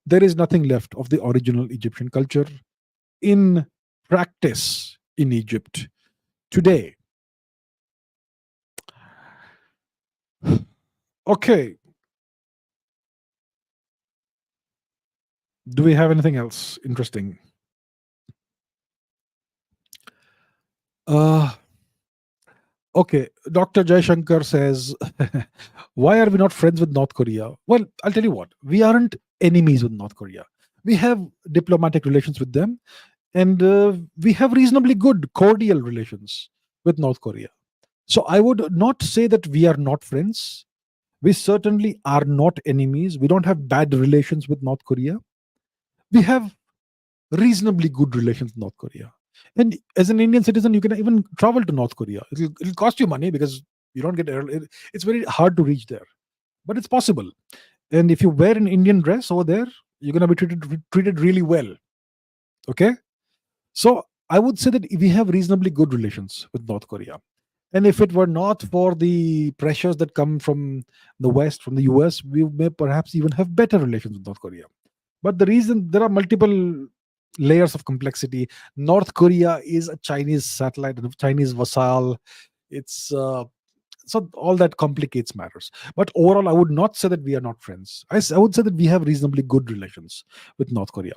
There is nothing left of the original Egyptian culture in practice in Egypt today. Okay. Do we have anything else interesting? Okay. Dr. Jaishankar says, why are we not friends with North Korea? Well, I'll tell you what. We aren't enemies with North Korea. We have diplomatic relations with them, and we have reasonably good cordial relations with North Korea. So I would not say that we are not friends. We certainly are not enemies. We don't have bad relations with North Korea. We have reasonably good relations with North Korea. And as an Indian citizen, you can even travel to North Korea. It'll cost you money because you don't get it's very hard to reach there, but it's possible. And if you wear an Indian dress over there, you're going to be treated really well. Okay. So I would say that we have reasonably good relations with North Korea. And if it were not for the pressures that come from the West, from the US, we may perhaps even have better relations with North Korea. But the reason, there are multiple layers of complexity. North Korea is a Chinese satellite, a Chinese vassal. It's so all that complicates matters. But overall, I would not say that we are not friends. I would say that we have reasonably good relations with North Korea.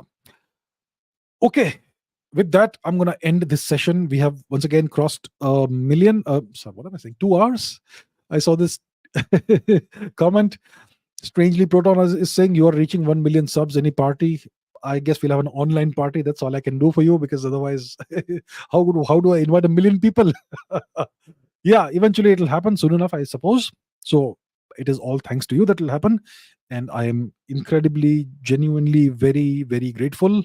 Okay. With that, I'm going to end this session. We have once again crossed a million. Sorry, what am I saying? 2 hours. I saw this comment. Strangely, Proton is saying you are reaching 1 million subs. Any party? I guess we'll have an online party. That's all I can do for you, because otherwise, how do I invite 1 million people? Yeah, eventually it'll happen soon enough, I suppose. So it is all thanks to you that will happen. And I am incredibly, genuinely, very, very grateful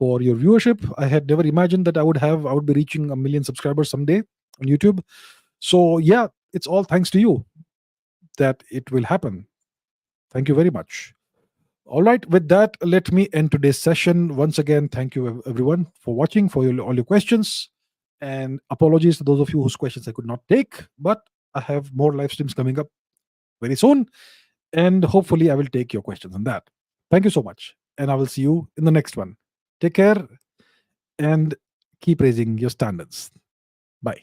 for your viewership. I had never imagined that I would be reaching 1 million subscribers someday on YouTube. So yeah, it's all thanks to you that it will happen. Thank you very much. All right, with that, let me end today's session. Once again, thank you everyone for watching, for all your questions. And apologies to those of you whose questions I could not take, but I have more live streams coming up very soon. And hopefully I will take your questions on that. Thank you so much. And I will see you in the next one. Take care and keep raising your standards. Bye.